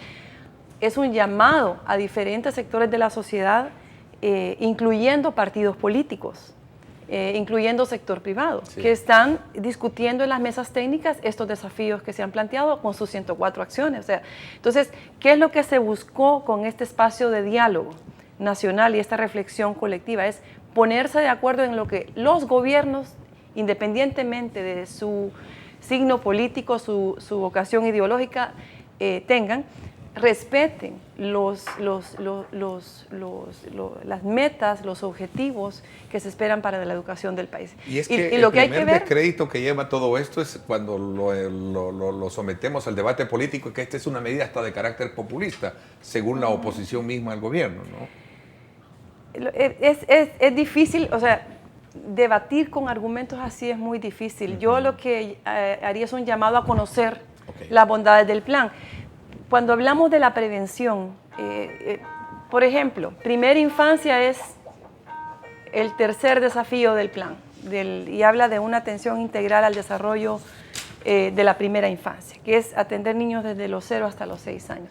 es un llamado a diferentes sectores de la sociedad, incluyendo partidos políticos, incluyendo sector privado, sí, que están discutiendo en las mesas técnicas estos desafíos que se han planteado con sus 104 acciones. O sea, entonces, ¿qué es lo que se buscó con este espacio de diálogo nacional y esta reflexión colectiva? Es ponerse de acuerdo en lo que los gobiernos, independientemente de su signo político, su vocación ideológica, tengan, respeten las metas, los objetivos que se esperan para la educación del país. Y es que el primer descrédito que lleva todo esto es cuando lo sometemos al debate político, que esta es una medida hasta de carácter populista, según la oposición misma al gobierno, ¿no? Es difícil, o sea, debatir con argumentos así es muy difícil. Yo lo que haría es un llamado a conocer las bondades del plan. Cuando hablamos de la prevención, por ejemplo, primera infancia es el tercer desafío del plan, y habla de una atención integral al desarrollo de la primera infancia, que es atender niños desde los 0 hasta los 6 años.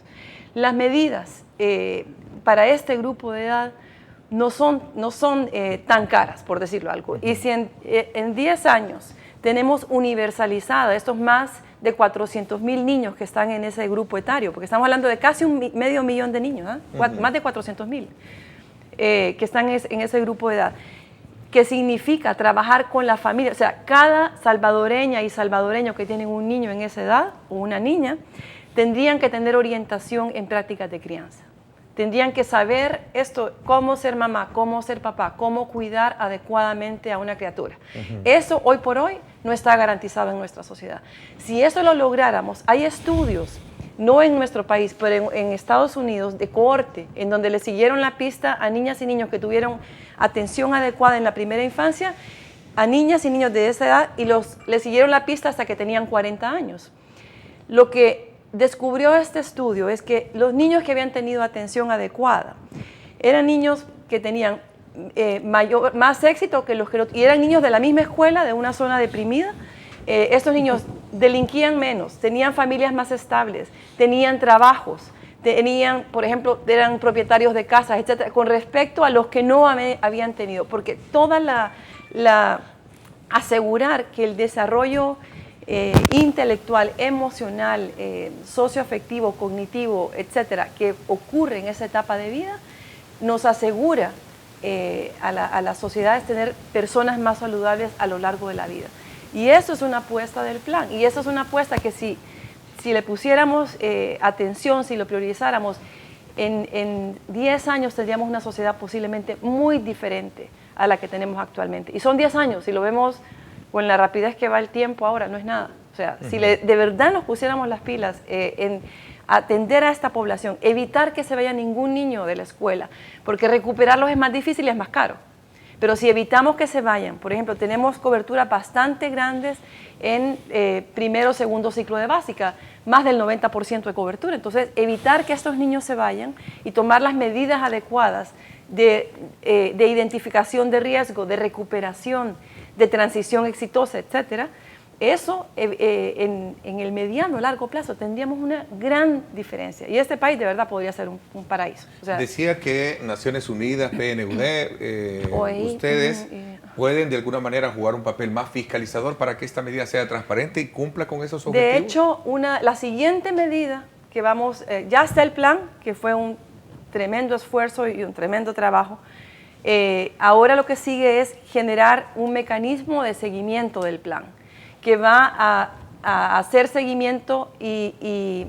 Las medidas para este grupo de edad no son tan caras, por decirlo algo. Y si en 10 años tenemos universalizada estos más de 400,000 niños que están en ese grupo etario, porque estamos hablando de casi medio millón de niños, más de 400,000 que están en ese grupo de edad, que significa trabajar con la familia. O sea, cada salvadoreña y salvadoreño que tienen un niño en esa edad o una niña, tendrían que tener orientación en prácticas de crianza. Tendrían que saber esto, cómo ser mamá, cómo ser papá, cómo cuidar adecuadamente a una criatura. Eso hoy por hoy no está garantizado en nuestra sociedad. Si eso lo lográramos, hay estudios, no en nuestro país, pero en Estados Unidos, de cohorte, en donde le siguieron la pista a niñas y niños que tuvieron atención adecuada en la primera infancia, a niñas y niños de esa edad, y le siguieron la pista hasta que tenían 40 años. Lo que descubrió este estudio es que los niños que habían tenido atención adecuada eran niños que tenían más éxito que los que y eran niños de la misma escuela, de una zona deprimida. Estos niños delinquían menos, tenían familias más estables, tenían trabajos, tenían, por ejemplo, eran propietarios de casas, etcétera, con respecto a los que no habían tenido, porque toda asegurar que el desarrollo intelectual, emocional, socioafectivo, cognitivo, etcétera, que ocurre en esa etapa de vida, nos asegura a las sociedades tener personas más saludables a lo largo de la vida. Y eso es una apuesta del plan, y eso es una apuesta que si le pusiéramos atención, si lo priorizáramos, en 10 años tendríamos una sociedad posiblemente muy diferente a la que tenemos actualmente. Y son 10 años, si lo vemos con la rapidez que va el tiempo ahora, no es nada. O sea, si de verdad nos pusiéramos las pilas en atender a esta población, evitar que se vaya ningún niño de la escuela, porque recuperarlos es más difícil y es más caro. Pero si evitamos que se vayan, por ejemplo, tenemos coberturas bastante grandes en primero o segundo ciclo de básica, más del 90% de cobertura. Entonces, evitar que estos niños se vayan y tomar las medidas adecuadas de identificación de riesgo, de recuperación, de transición exitosa, etcétera, Eso en el mediano a largo plazo tendríamos una gran diferencia. Y este país de verdad podría ser un paraíso. O sea, decía que Naciones Unidas, PNUD, ustedes pueden de alguna manera jugar un papel más fiscalizador para que esta medida sea transparente y cumpla con esos objetivos. De hecho, la siguiente medida que ya está el plan, que fue un tremendo esfuerzo y un tremendo trabajo. Ahora lo que sigue es generar un mecanismo de seguimiento del plan, que va a hacer seguimiento y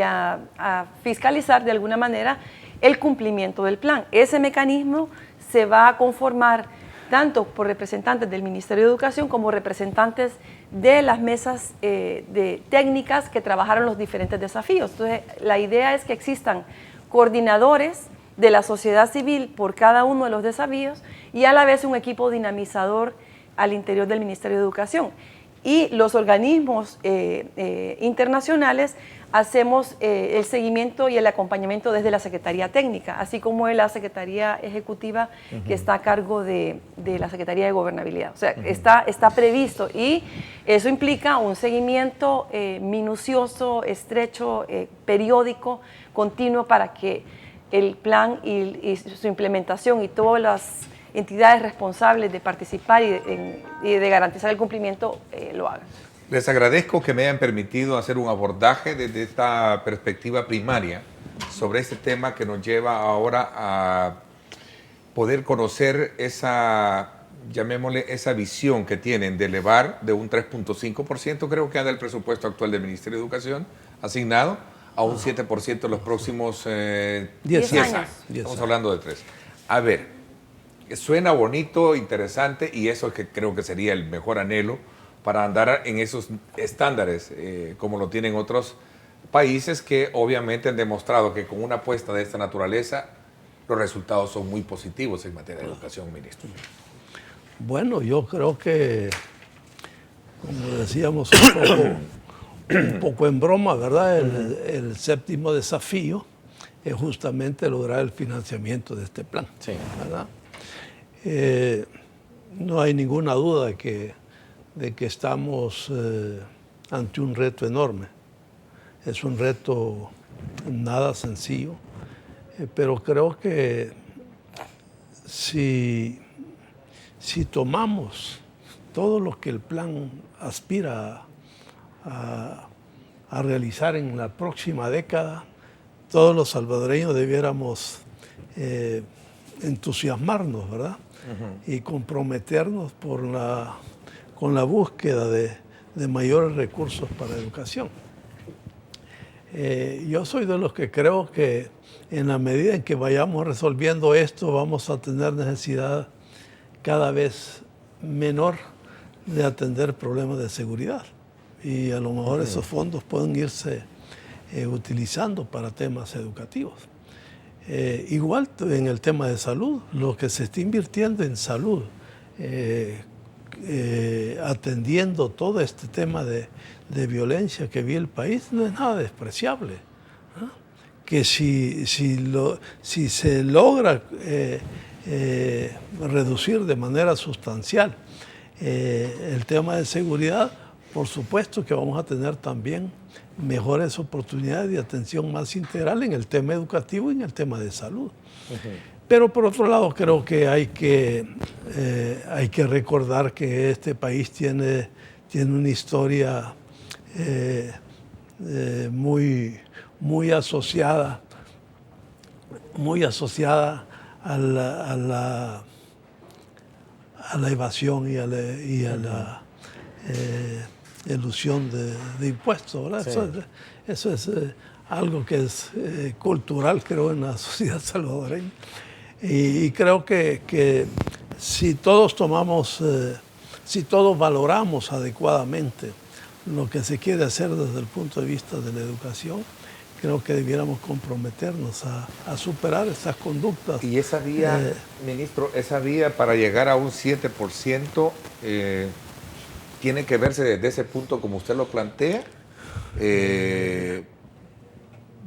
a fiscalizar de alguna manera el cumplimiento del plan. Ese mecanismo se va a conformar tanto por representantes del Ministerio de Educación como representantes de las mesas de técnicas que trabajaron los diferentes desafíos. Entonces, la idea es que existan coordinadores de la sociedad civil por cada uno de los desafíos y a la vez un equipo dinamizador al interior del Ministerio de Educación. Y los organismos internacionales hacemos el seguimiento y el acompañamiento desde la Secretaría Técnica, así como de la Secretaría Ejecutiva que está a cargo de la Secretaría de Gobernabilidad. O sea, está previsto y eso implica un seguimiento minucioso, estrecho, periódico, continuo para que el plan y su implementación y todas las entidades responsables de participar y de garantizar el cumplimiento lo hagan. Les agradezco que me hayan permitido hacer un abordaje desde esta perspectiva primaria sobre este tema que nos lleva ahora a poder conocer esa, llamémosle, esa visión que tienen de elevar de un 3.5%, creo que anda el presupuesto actual del Ministerio de Educación, asignado a un 7% en los próximos 10 años. Estamos hablando de 3. A ver, suena bonito, interesante, y eso es que creo que sería el mejor anhelo para andar en esos estándares, como lo tienen otros países que obviamente han demostrado que con una apuesta de esta naturaleza los resultados son muy positivos en materia de educación, ministro. Bueno, yo creo que, como decíamos un poco en broma, ¿verdad? El séptimo desafío es justamente lograr el financiamiento de este plan, ¿verdad? No hay ninguna duda de que estamos ante un reto enorme. Es un reto nada sencillo, pero creo que si tomamos todo lo que el plan aspira a realizar en la próxima década, todos los salvadoreños debiéramos entusiasmarnos, ¿verdad? Y comprometernos con la búsqueda de mayores recursos para educación. Yo soy de los que creo que en la medida en que vayamos resolviendo esto, vamos a tener necesidad cada vez menor de atender problemas de seguridad. Y a lo mejor esos fondos pueden irse utilizando para temas educativos. Igual en el tema de salud, lo que se está invirtiendo en salud, atendiendo todo este tema de violencia que vive el país, no es nada despreciable, ¿no? Que si se logra reducir de manera sustancial el tema de seguridad, por supuesto que vamos a tener también mejores oportunidades de atención más integral en el tema educativo y en el tema de salud. Pero por otro lado creo que hay que recordar que este país tiene una historia muy asociada a la evasión y a la elusión de impuestos, ¿verdad? Sí. Eso es algo que es cultural, creo, en la sociedad salvadoreña. Y creo que si todos si todos valoramos adecuadamente lo que se quiere hacer desde el punto de vista de la educación, creo que debiéramos comprometernos a superar estas conductas. Y esa vía, ministro, esa vía para llegar a un 7%, tiene que verse desde ese punto como usted lo plantea,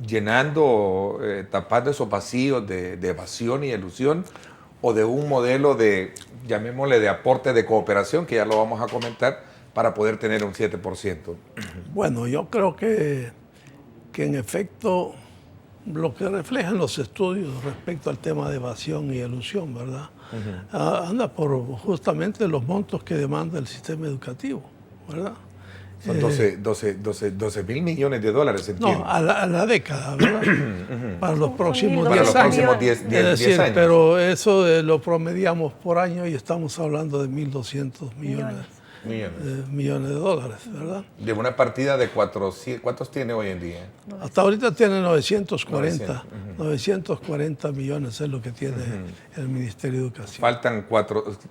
llenando, tapando esos vacíos de evasión y elusión, o de un modelo de, llamémosle, de aporte de cooperación, que ya lo vamos a comentar, para poder tener un 7%? Bueno, yo creo que en efecto lo que reflejan los estudios respecto al tema de evasión y elusión, ¿verdad? Anda por justamente los montos que demanda el sistema educativo, ¿verdad? Son 12 mil millones de dólares, entiendo. No, a la década, ¿verdad? Para los próximos 10 años. Pero eso lo promediamos por año y estamos hablando de 1.200 millones de dólares, ¿verdad? De una partida de 400, ¿cuántos tiene hoy en día? Hasta ahorita tiene 940 millones es lo que tiene el Ministerio de Educación. Faltan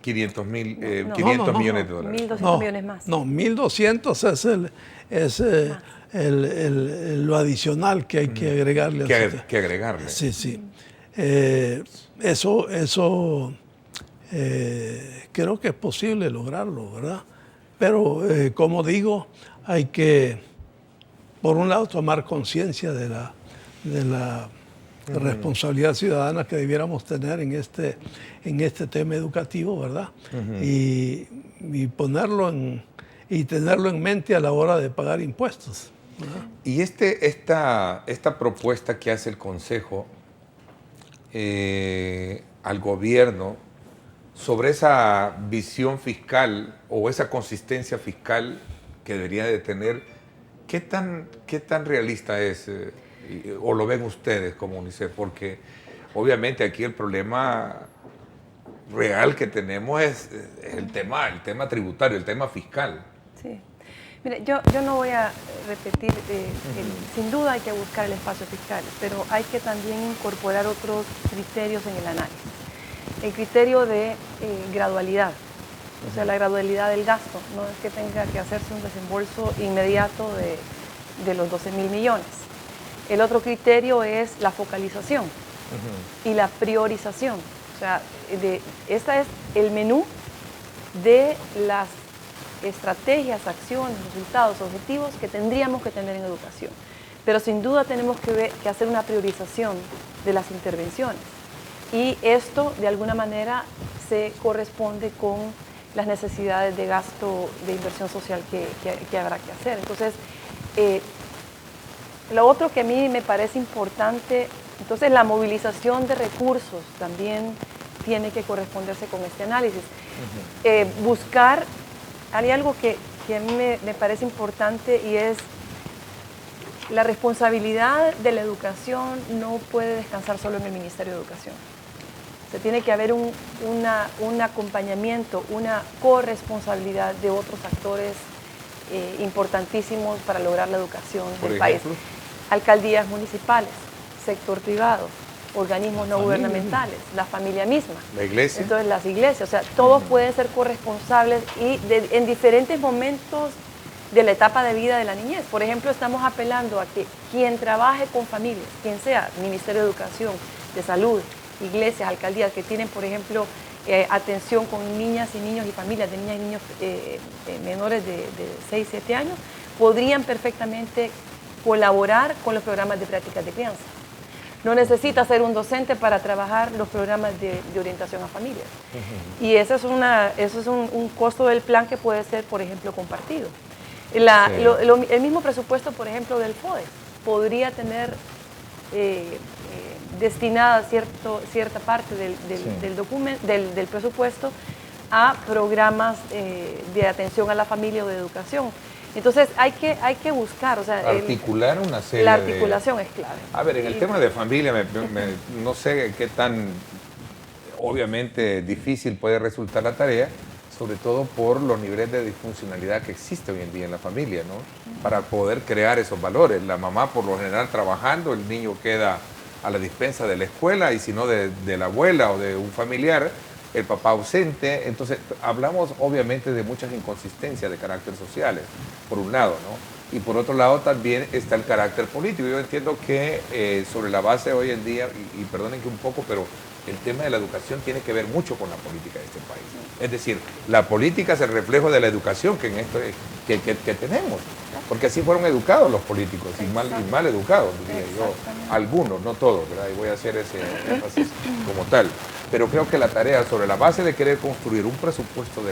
500 millones de dólares. 1.200 millones más. No, 1.200 es lo adicional que hay que agregarle. Que agregarle. Sí, sí. Eso creo que es posible lograrlo, ¿verdad? Pero, como digo, hay que, por un lado, tomar conciencia de la responsabilidad ciudadana que debiéramos tener en este tema educativo, ¿verdad? Y ponerlo y tenerlo en mente a la hora de pagar impuestos, ¿verdad? Y esta propuesta que hace el Consejo al gobierno sobre esa visión fiscal o esa consistencia fiscal que debería de tener, ¿qué tan realista es? ¿O lo ven ustedes como UNICEF? Porque obviamente aquí el problema real que tenemos es el tema tributario, el tema fiscal. Sí. Mire, yo no voy a repetir, sin duda hay que buscar el espacio fiscal, pero hay que también incorporar otros criterios en el análisis. El criterio de gradualidad, o sea, la gradualidad del gasto, no es que tenga que hacerse un desembolso inmediato de los 12.000 millones. El otro criterio es la focalización y la priorización, o sea, este es el menú de las estrategias, acciones, resultados, objetivos que tendríamos que tener en educación. Pero sin duda tenemos que hacer una priorización de las intervenciones. Y esto, de alguna manera, se corresponde con las necesidades de gasto de inversión social que habrá que hacer. Entonces, lo otro que a mí me parece importante, entonces la movilización de recursos también tiene que corresponderse con este análisis. Buscar, hay algo que a mí me parece importante y es la responsabilidad de la educación no puede descansar solo en el Ministerio de Educación. Tiene que haber un acompañamiento, una corresponsabilidad de otros actores importantísimos para lograr la educación del país. Alcaldías municipales, sector privado, organismos no gubernamentales, la familia misma. La iglesia. Entonces las iglesias, o sea, todos pueden ser corresponsables y en diferentes momentos de la etapa de vida de la niñez. Por ejemplo, estamos apelando a que quien trabaje con familias, quien sea, Ministerio de Educación, de Salud, iglesias, alcaldías que tienen, por ejemplo, atención con niñas y niños y familias de niñas y niños menores de 6, 7 años, podrían perfectamente colaborar con los programas de prácticas de crianza. No necesita ser un docente para trabajar los programas de orientación a familias. Y eso es un costo del plan que puede ser, por ejemplo, compartido. El mismo presupuesto, por ejemplo, del FODES podría tener destinada cierta parte del presupuesto a programas de atención a la familia o de educación. Entonces hay que buscar, o sea, articular una serie. La articulación es clave. A ver, en el tema de familia, no sé qué tan obviamente difícil puede resultar la tarea, sobre todo por los niveles de disfuncionalidad que existe hoy en día en la familia, ¿no? Para poder crear esos valores. La mamá por lo general trabajando, el niño queda a la dispensa de la escuela y si no de la abuela o de un familiar, el papá ausente. Entonces hablamos obviamente de muchas inconsistencias de carácter sociales, por un lado, ¿no? Y por otro lado también está el carácter político. Yo entiendo que sobre la base hoy en día, y perdonen que un poco, pero el tema de la educación tiene que ver mucho con la política de este país. Es decir, la política es el reflejo de la educación que tenemos. Porque así fueron educados los políticos, y mal educados, diría yo. Algunos, no todos, ¿verdad? Y voy a hacer ese énfasis como tal. Pero creo que la tarea, sobre la base de querer construir un presupuesto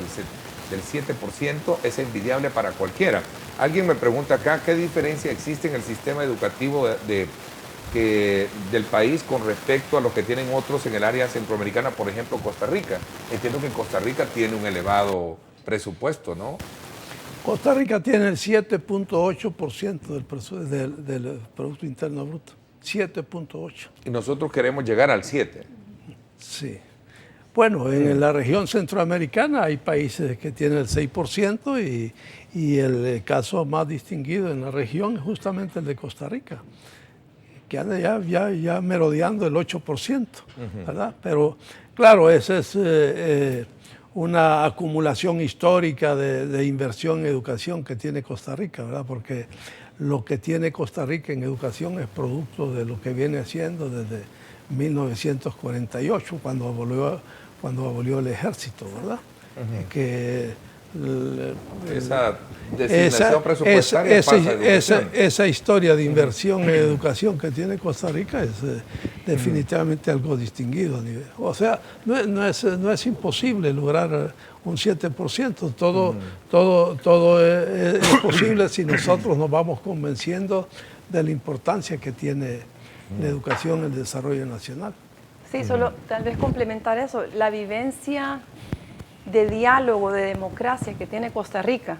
del 7% es envidiable para cualquiera. Alguien me pregunta acá, ¿qué diferencia existe en el sistema educativo del país con respecto a lo que tienen otros en el área centroamericana, por ejemplo, Costa Rica? Entiendo que Costa Rica tiene un elevado presupuesto, ¿no? Costa Rica tiene el 7.8% del Producto Interno Bruto. 7.8. Y nosotros queremos llegar al 7. Sí. Bueno, en la región centroamericana hay países que tienen el 6% y el caso más distinguido en la región es justamente el de Costa Rica, que anda ya merodeando el 8%, ¿verdad? Pero claro, esa es una acumulación histórica de inversión en educación que tiene Costa Rica, ¿verdad? Porque lo que tiene Costa Rica en educación es producto de lo que viene haciendo desde 1948, cuando abolió el ejército, ¿verdad? Esa designación presupuestaria esa historia de inversión en educación que tiene Costa Rica es definitivamente algo distinguido. O sea, no es imposible lograr un 7%. Todo es posible si nosotros nos vamos convenciendo de la importancia que tiene la educación en el desarrollo nacional. Sí, solo tal vez complementar eso, la vivencia de diálogo, de democracia que tiene Costa Rica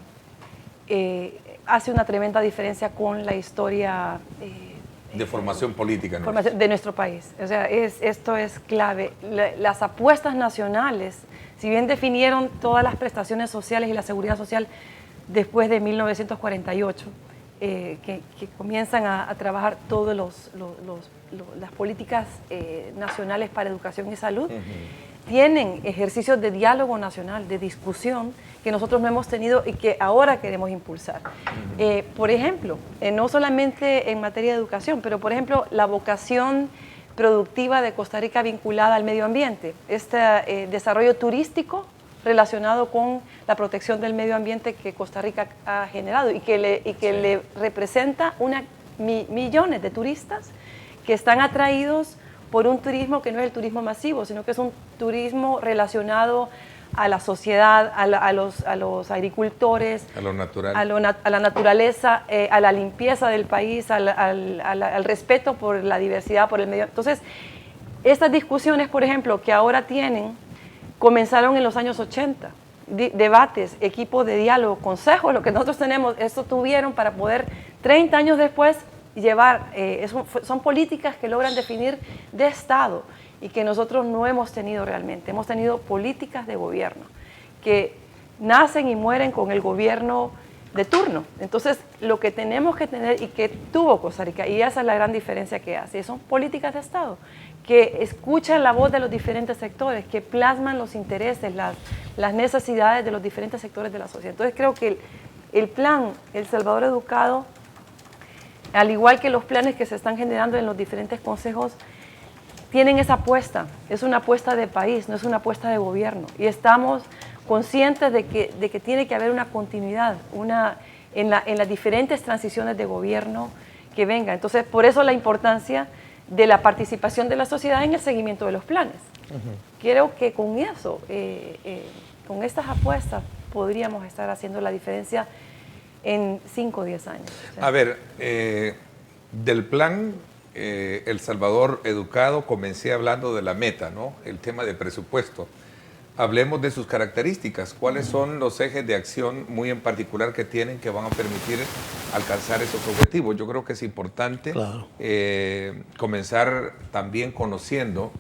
hace una tremenda diferencia con la historia de formación política, ¿no? De nuestro país. O sea, esto es clave. Las apuestas nacionales, si bien definieron todas las prestaciones sociales y la seguridad social después de 1948, que comienzan a trabajar todas las políticas nacionales para educación y salud, tienen ejercicios de diálogo nacional, de discusión, que nosotros no hemos tenido y que ahora queremos impulsar. Por ejemplo, no solamente en materia de educación, pero por ejemplo, la vocación productiva de Costa Rica vinculada al medio ambiente, este desarrollo turístico relacionado con la protección del medio ambiente que Costa Rica ha generado y que le representa millones de turistas que están atraídos por un turismo que no es el turismo masivo, sino que es un turismo relacionado a la sociedad, a los agricultores, a lo natural, a la naturaleza, a la limpieza del país, al respeto por la diversidad, por el medio. Entonces, estas discusiones, por ejemplo, que ahora tienen, comenzaron en los años 80. Debates, equipos de diálogo, consejos, lo que nosotros tenemos, esto tuvieron para poder 30 años después llevar, son políticas que logran definir de Estado y que nosotros no hemos tenido realmente. Hemos tenido políticas de gobierno que nacen y mueren con el gobierno de turno. Entonces, lo que tenemos que tener y que tuvo Costa Rica, y esa es la gran diferencia que hace, son políticas de Estado que escuchan la voz de los diferentes sectores, que plasman los intereses, las necesidades de los diferentes sectores de la sociedad. Entonces, creo que el plan El Salvador Educado, al igual que los planes que se están generando en los diferentes consejos, tienen esa apuesta. Es una apuesta de país, no es una apuesta de gobierno. Y estamos conscientes de que tiene que haber una continuidad en las diferentes transiciones de gobierno que vengan. Entonces, por eso la importancia de la participación de la sociedad en el seguimiento de los planes. Creo que con eso, con estas apuestas, podríamos estar haciendo la diferencia en 5 o 10 años. O sea, a ver, del plan El Salvador Educado comencé hablando de la meta, ¿no? El tema de presupuesto. Hablemos de sus características. ¿Cuáles son los ejes de acción muy en particular que tienen que van a permitir alcanzar esos objetivos? Yo creo que es importante comenzar también conociendo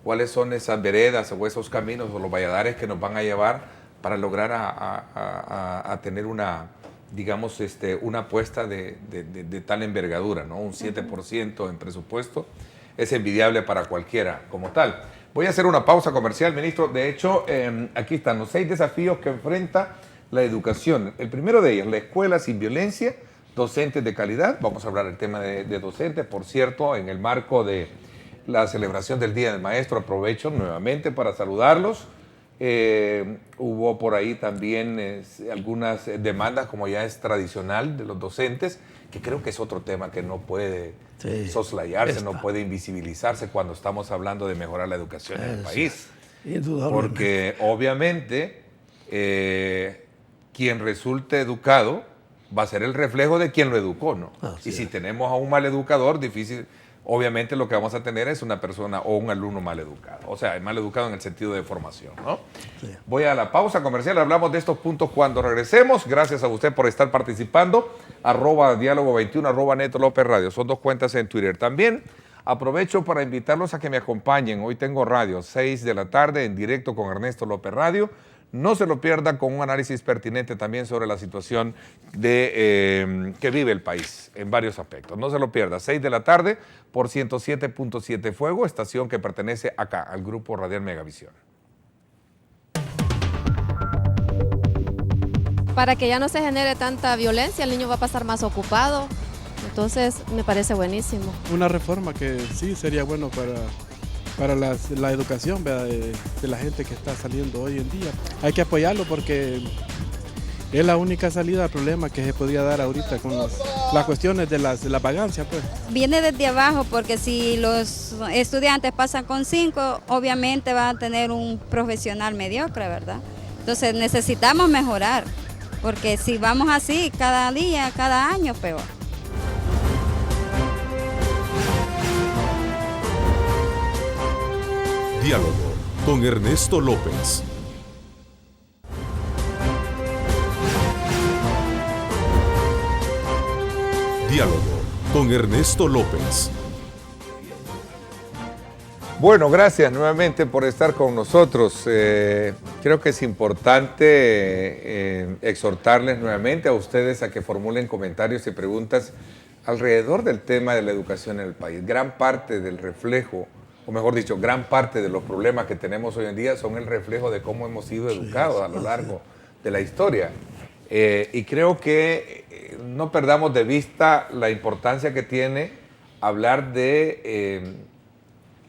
cuáles son esas veredas o esos caminos o los valladares que nos van a llevar para lograr a tener una, digamos, una apuesta de tal envergadura, ¿no? Un 7% en presupuesto es envidiable para cualquiera como tal. Voy a hacer una pausa comercial, ministro. De hecho, aquí están los 6 desafíos que enfrenta la educación. El primero de ellos, la escuela sin violencia, docentes de calidad. Vamos a hablar del tema de docentes. Por cierto, en el marco de la celebración del Día del Maestro, aprovecho nuevamente para saludarlos. Hubo por ahí también algunas demandas, como ya es tradicional, de los docentes, que creo que es otro tema que no puede soslayarse, no puede invisibilizarse cuando estamos hablando de mejorar la educación en el país. Indudablemente. Porque obviamente quien resulte educado va a ser el reflejo de quien lo educó, ¿no? Y si tenemos a un mal educador, difícil, obviamente lo que vamos a tener es una persona o un alumno mal educado. O sea, mal educado en el sentido de formación, ¿no? Sí. Voy a la pausa comercial, hablamos de estos puntos cuando regresemos. Gracias a usted por estar participando. @diálogo21, @Neto López Radio. Son 2 cuentas en Twitter. También aprovecho para invitarlos a que me acompañen. Hoy tengo radio, 6 de la tarde, en directo con Ernesto López Radio. No se lo pierdan, con un análisis pertinente también sobre la situación que vive el país en varios aspectos. No se lo pierda, 6 de la tarde por 107.7 Fuego, estación que pertenece acá al Grupo Radial Megavisión. Para que ya no se genere tanta violencia, el niño va a pasar más ocupado. Entonces, me parece buenísimo. Una reforma que sí sería bueno para la educación, ¿verdad? De la gente que está saliendo hoy en día. Hay que apoyarlo porque es la única salida al problema que se podría dar ahorita con las cuestiones de la vagancia, pues. Viene desde abajo, porque si los estudiantes pasan con 5, obviamente van a tener un profesional mediocre, ¿verdad? Entonces necesitamos mejorar, porque si vamos así cada día, cada año, peor. Diálogo con Ernesto López. Diálogo con Ernesto López. Bueno, gracias nuevamente por estar con nosotros. Creo que es importante exhortarles nuevamente a ustedes a que formulen comentarios y preguntas alrededor del tema de la educación en el país. Gran parte del reflejo, o mejor dicho, gran parte de los problemas que tenemos hoy en día son el reflejo de cómo hemos sido educados a lo largo de la historia. Y creo que no perdamos de vista la importancia que tiene hablar de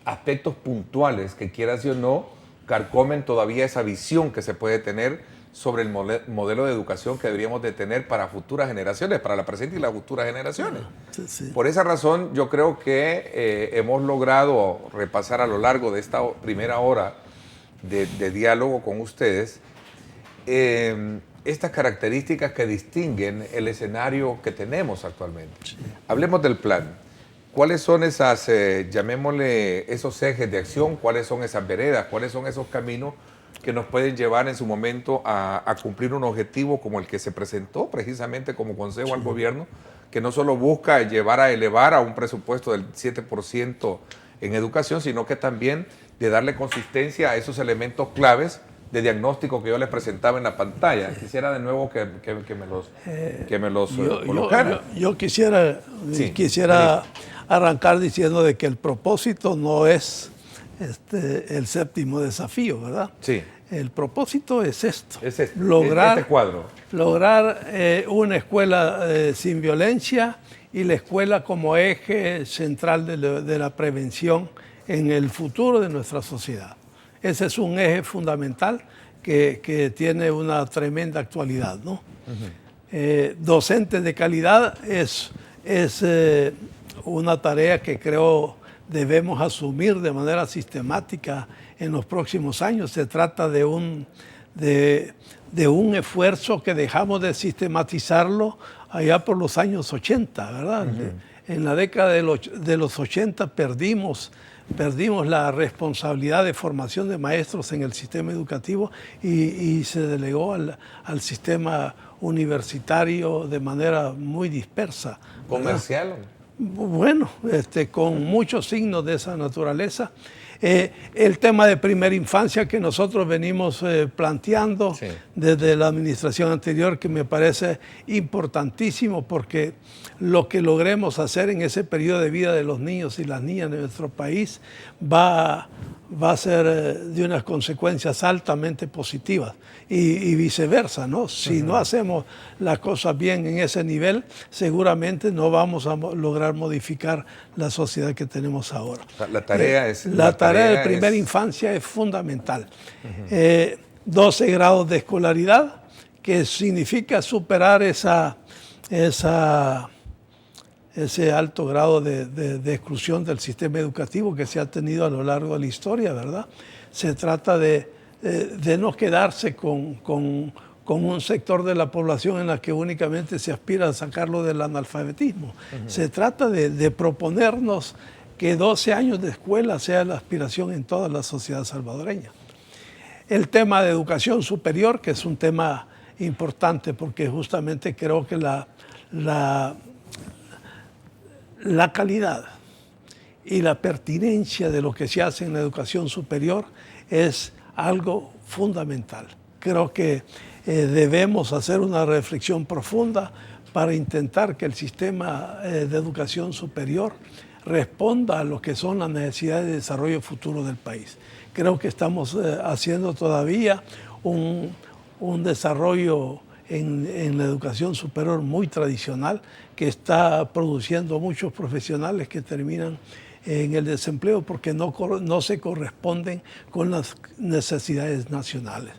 aspectos puntuales que, quieras o no, carcomen todavía esa visión que se puede tener sobre el modelo de educación que deberíamos de tener para futuras generaciones, para la presente y las futuras generaciones. Sí, sí. Por esa razón, yo creo que hemos logrado repasar a lo largo de esta primera hora de diálogo con ustedes estas características que distinguen el escenario que tenemos actualmente. Sí. Hablemos del plan. ¿Cuáles son esas, llamémosle, esos ejes de acción? ¿Cuáles son esas veredas? ¿Cuáles son esos caminos que nos pueden llevar en su momento a cumplir un objetivo como el que se presentó precisamente como consejo al gobierno, que no solo busca llevar a elevar a un presupuesto del 7% en educación, sino que también de darle consistencia a esos elementos claves de diagnóstico que yo les presentaba en la pantalla? Quisiera de nuevo que me los colocaran. Yo quisiera arrancar diciendo de que el propósito no es el séptimo desafío, ¿verdad? Sí. El propósito es esto. Es este, lograr, este cuadro. Lograr una escuela sin violencia y la escuela como eje central de la prevención en el futuro de nuestra sociedad. Ese es un eje fundamental que tiene una tremenda actualidad, ¿no? Docentes de calidad es una tarea que creo debemos asumir de manera sistemática en los próximos años. Se trata de un esfuerzo que dejamos de sistematizarlo allá por los años 80, ¿verdad? En la década de los 80 perdimos la responsabilidad de formación de maestros en el sistema educativo y se delegó al sistema universitario de manera muy dispersa, ¿verdad? ¿Comercial? Bueno, con muchos signos de esa naturaleza. El tema de primera infancia que nosotros venimos planteando desde la administración anterior, que me parece importantísimo, porque lo que logremos hacer en ese periodo de vida de los niños y las niñas de nuestro país va a ser de unas consecuencias altamente positivas y viceversa, ¿no? Si no hacemos las cosas bien en ese nivel, seguramente no vamos a lograr modificar la sociedad que tenemos ahora. La tarea la tarea de primera infancia es fundamental. 12 grados de escolaridad, que significa superar ese alto grado de exclusión del sistema educativo que se ha tenido a lo largo de la historia, ¿verdad? Se trata de de no quedarse con un sector de la población en la que únicamente se aspira a sacarlo del analfabetismo. Se trata de proponernos que 12 años de escuela sea la aspiración en toda la sociedad salvadoreña. El tema de educación superior, que es un tema importante porque justamente creo que la calidad y la pertinencia de lo que se hace en la educación superior es algo fundamental. Creo que debemos hacer una reflexión profunda para intentar que el sistema de educación superior responda a lo que son las necesidades de desarrollo futuro del país. Creo que estamos haciendo todavía un desarrollo en la educación superior muy tradicional que está produciendo muchos profesionales que terminan en el desempleo porque no se corresponden con las necesidades nacionales.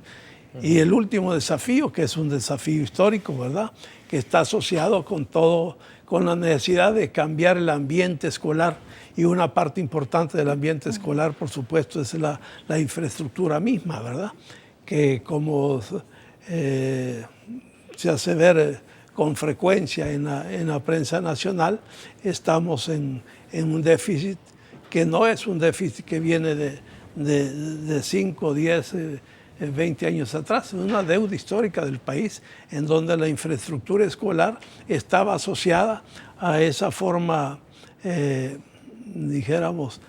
Y el último desafío, que es un desafío histórico, ¿verdad?, que está asociado con la necesidad de cambiar el ambiente escolar, y una parte importante del ambiente escolar, por supuesto, es la infraestructura misma, ¿verdad?, que como se hace ver con frecuencia en la prensa nacional, estamos en un déficit que no es un déficit que viene de 5, 10, 20 años atrás, es una deuda histórica del país en donde la infraestructura escolar estaba asociada a esa forma, dijéramos,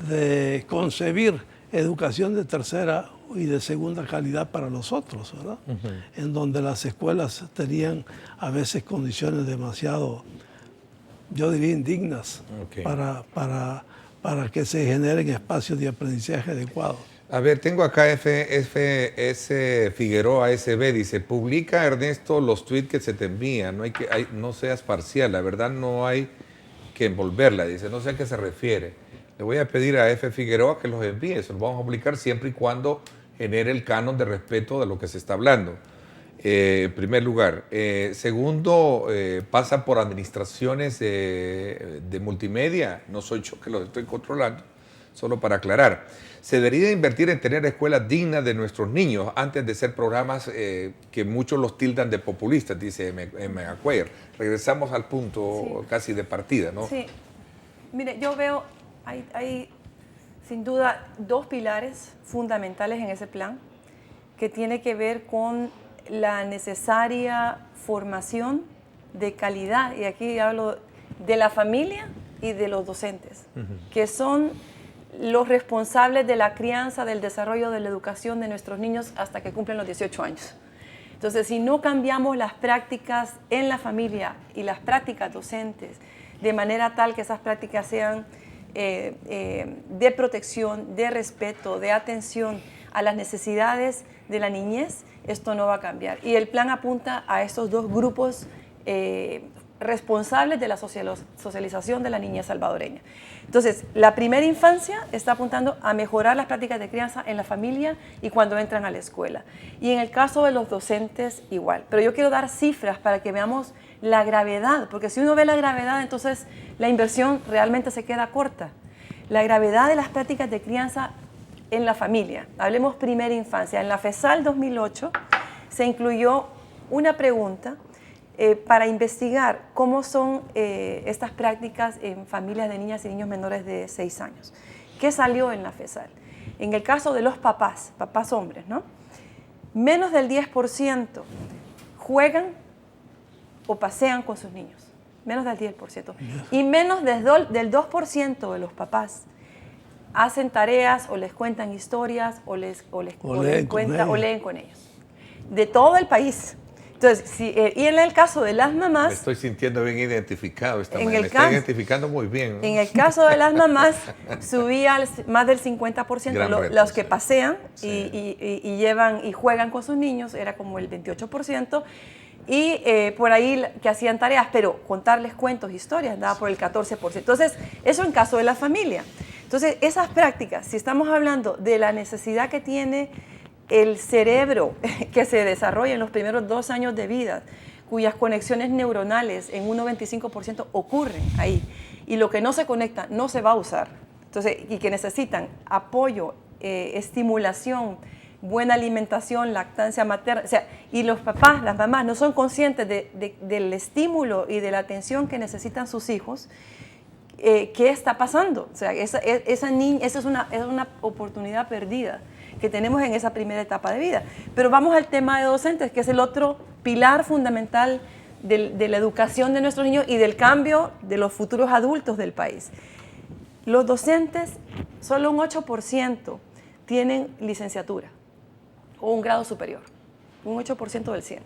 de concebir educación de tercera y de segunda calidad para los otros, ¿verdad? En donde las escuelas tenían a veces condiciones demasiado, yo diría, indignas para que se generen espacios de aprendizaje adecuados. A ver, tengo acá FS Figueroa SB, dice, publica, Ernesto, los tweets que se te envían, no seas parcial, la verdad no hay que envolverla, dice, no sé a qué se refiere. Le voy a pedir a F. Figueroa que los envíe, se los vamos a publicar siempre y cuando genere el canon de respeto de lo que se está hablando. En primer lugar. Segundo, pasa por administraciones de multimedia, no soy yo que los estoy controlando, solo para aclarar. Se debería invertir en tener escuelas dignas de nuestros niños antes de ser programas que muchos los tildan de populistas, dice M. Acuayer. Regresamos al punto casi de partida, ¿no? Sí. Mire, yo veo, hay sin duda dos pilares fundamentales en ese plan que tiene que ver con la necesaria formación de calidad, y aquí hablo de la familia y de los docentes, que son los responsables de la crianza, del desarrollo, de la educación de nuestros niños hasta que cumplen los 18 años. Entonces, si no cambiamos las prácticas en la familia y las prácticas docentes de manera tal que esas prácticas sean de protección, de respeto, de atención a las necesidades de la niñez, esto no va a cambiar. Y el plan apunta a estos dos grupos responsables de la socialización de la niñez salvadoreña. Entonces, la primera infancia está apuntando a mejorar las prácticas de crianza en la familia y cuando entran a la escuela. Y en el caso de los docentes, igual. Pero yo quiero dar cifras para que veamos la gravedad, porque si uno ve la gravedad, entonces la inversión realmente se queda corta. La gravedad de las prácticas de crianza en la familia. Hablemos primera infancia. En la FESAL 2008 se incluyó una pregunta para investigar cómo son estas prácticas en familias de niñas y niños menores de 6 años. ¿Qué salió en la FESAL? En el caso de los papás hombres, ¿no? Menos del 10% juegan o pasean con sus niños. Menos del 10%. Y menos del 2% de los papás hacen tareas o les cuentan historias o leen con ellos. De todo el país. Entonces, y en el caso de las mamás... Me estoy sintiendo bien identificado esta mañana. Me estoy identificando muy bien, ¿no? En el caso de las mamás, subía más del 50% los que pasean y llevan y juegan con sus niños, era como el 28%. Y por ahí que hacían tareas, pero contarles cuentos, historias, daba por el 14%. Entonces, eso en caso de la familia. Entonces, esas prácticas, si estamos hablando de la necesidad que tiene el cerebro que se desarrolla en los primeros 2 años de vida, cuyas conexiones neuronales en un 95% ocurren ahí, y lo que no se conecta no se va a usar, entonces, y que necesitan apoyo, estimulación, buena alimentación, lactancia materna, o sea, y los papás, las mamás no son conscientes del estímulo y de la atención que necesitan sus hijos, ¿qué está pasando? O sea, esa es una oportunidad perdida que tenemos en esa primera etapa de vida. Pero vamos al tema de docentes, que es el otro pilar fundamental de la educación de nuestros niños y del cambio de los futuros adultos del país. Los docentes, solo un 8% tienen licenciatura o un grado superior, un 8% del 100.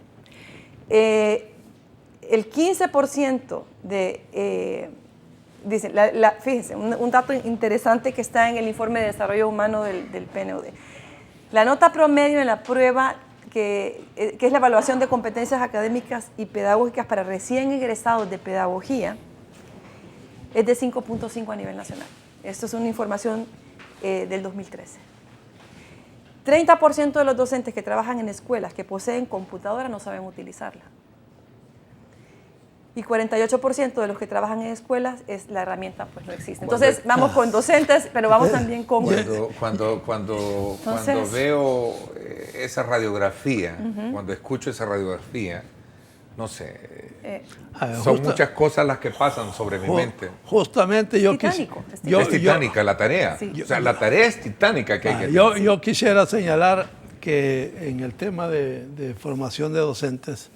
El 15% dicen, fíjense, un dato interesante que está en el informe de desarrollo humano del PNUD. La nota promedio en la prueba, que es la evaluación de competencias académicas y pedagógicas para recién egresados de pedagogía, es de 5.5 a nivel nacional. Esto es una información del 2013. 30% de los docentes que trabajan en escuelas que poseen computadora no saben utilizarla. Y 48% de los que trabajan en escuelas, la herramienta pues no existe. Entonces vamos con docentes, pero vamos también con... Cuando veo esa radiografía, cuando escucho esa radiografía, no sé, son muchas cosas las que pasan sobre mi mente. Justamente yo es titánica la tarea. Sí. O sea, la tarea es titánica que hay que hacer. Yo quisiera señalar que en el tema de formación de docentes,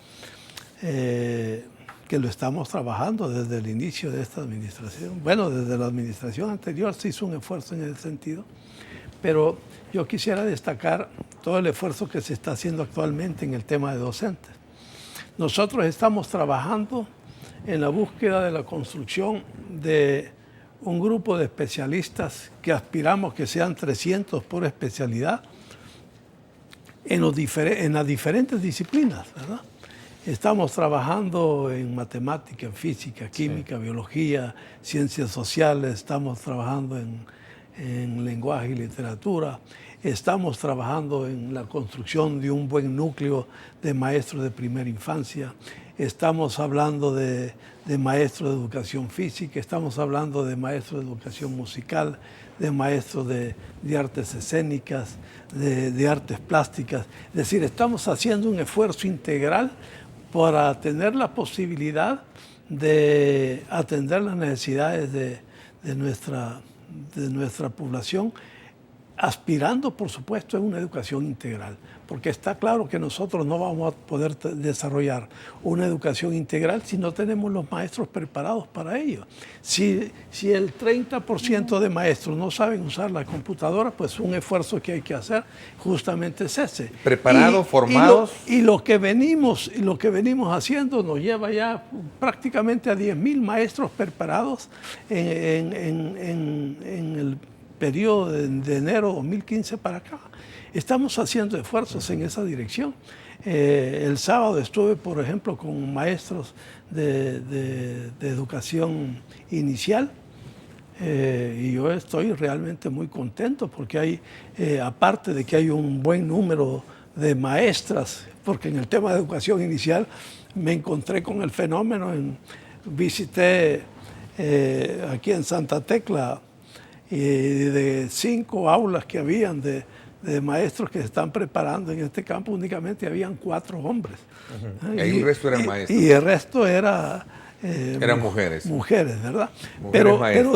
que lo estamos trabajando desde el inicio de esta administración. Bueno, desde la administración anterior se hizo un esfuerzo en ese sentido, pero yo quisiera destacar todo el esfuerzo que se está haciendo actualmente en el tema de docentes. Nosotros estamos trabajando en la búsqueda de la construcción de un grupo de especialistas que aspiramos que sean 300 por especialidad en las diferentes disciplinas, ¿verdad? Estamos trabajando en matemática, en física, química, biología, ciencias sociales, estamos trabajando en lenguaje y literatura, estamos trabajando en la construcción de un buen núcleo de maestros de primera infancia, estamos hablando de maestros de educación física, estamos hablando de maestros de educación musical, de maestros de artes escénicas, de artes plásticas. Es decir, estamos haciendo un esfuerzo integral para tener la posibilidad de atender las necesidades de nuestra población, aspirando, por supuesto, a una educación integral, porque está claro que nosotros no vamos a poder desarrollar una educación integral si no tenemos los maestros preparados para ello. Si el 30% de maestros no saben usar la computadora, pues un esfuerzo que hay que hacer justamente es ese. Preparados, formados. Y lo que venimos haciendo nos lleva ya prácticamente a 10.000 maestros preparados en el periodo de enero 2015 para acá. Estamos haciendo esfuerzos en esa dirección. El sábado estuve, por ejemplo, con maestros de educación inicial y yo estoy realmente muy contento porque hay, aparte de que hay un buen número de maestras, porque en el tema de educación inicial me encontré con el fenómeno, visité aquí en Santa Tecla, y de 5 aulas que habían de maestros que se están preparando en este campo, únicamente habían 4 hombres. Y el resto eran maestros. Y el resto eran mujeres. Mujeres, ¿verdad? Mujeres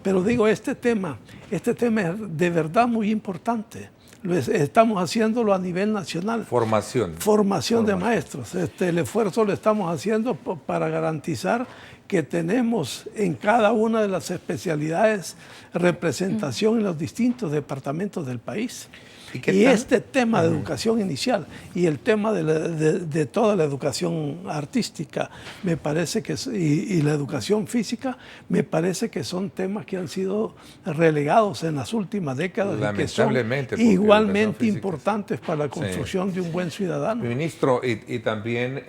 pero digo, este tema es de verdad muy importante. Estamos haciéndolo a nivel nacional. Formación de maestros. El esfuerzo lo estamos haciendo para garantizar que tenemos en cada una de las especialidades representación en los distintos departamentos del país. Y este tema de educación inicial y el tema de toda la educación artística, me parece que y la educación física, me parece que son temas que han sido relegados en las últimas décadas y que son igualmente importantes para la construcción de un buen ciudadano. Ministro, y también,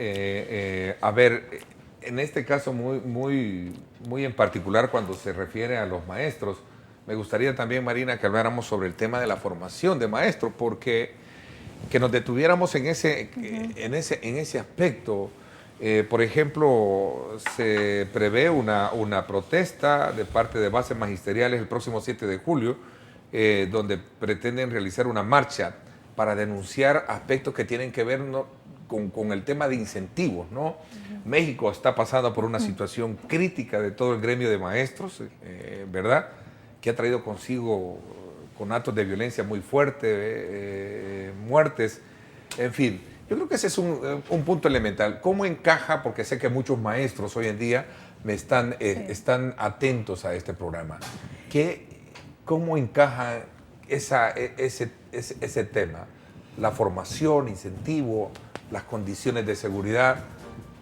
a ver, en este caso muy en particular cuando se refiere a los maestros, me gustaría también, Marina, que habláramos sobre el tema de la formación de maestros, porque que nos detuviéramos en ese aspecto. Por ejemplo, se prevé una protesta de parte de bases magisteriales el próximo 7 de julio, donde pretenden realizar una marcha para denunciar aspectos que tienen que ver con el tema de incentivos, ¿no? México está pasando por una situación crítica de todo el gremio de maestros, ¿verdad? Que ha traído consigo con actos de violencia muy fuertes, muertes, en fin. Yo creo que ese es un punto elemental. ¿Cómo encaja? Porque sé que muchos maestros hoy en día están atentos a este programa. ¿Cómo encaja ese tema? La formación, incentivo, las condiciones de seguridad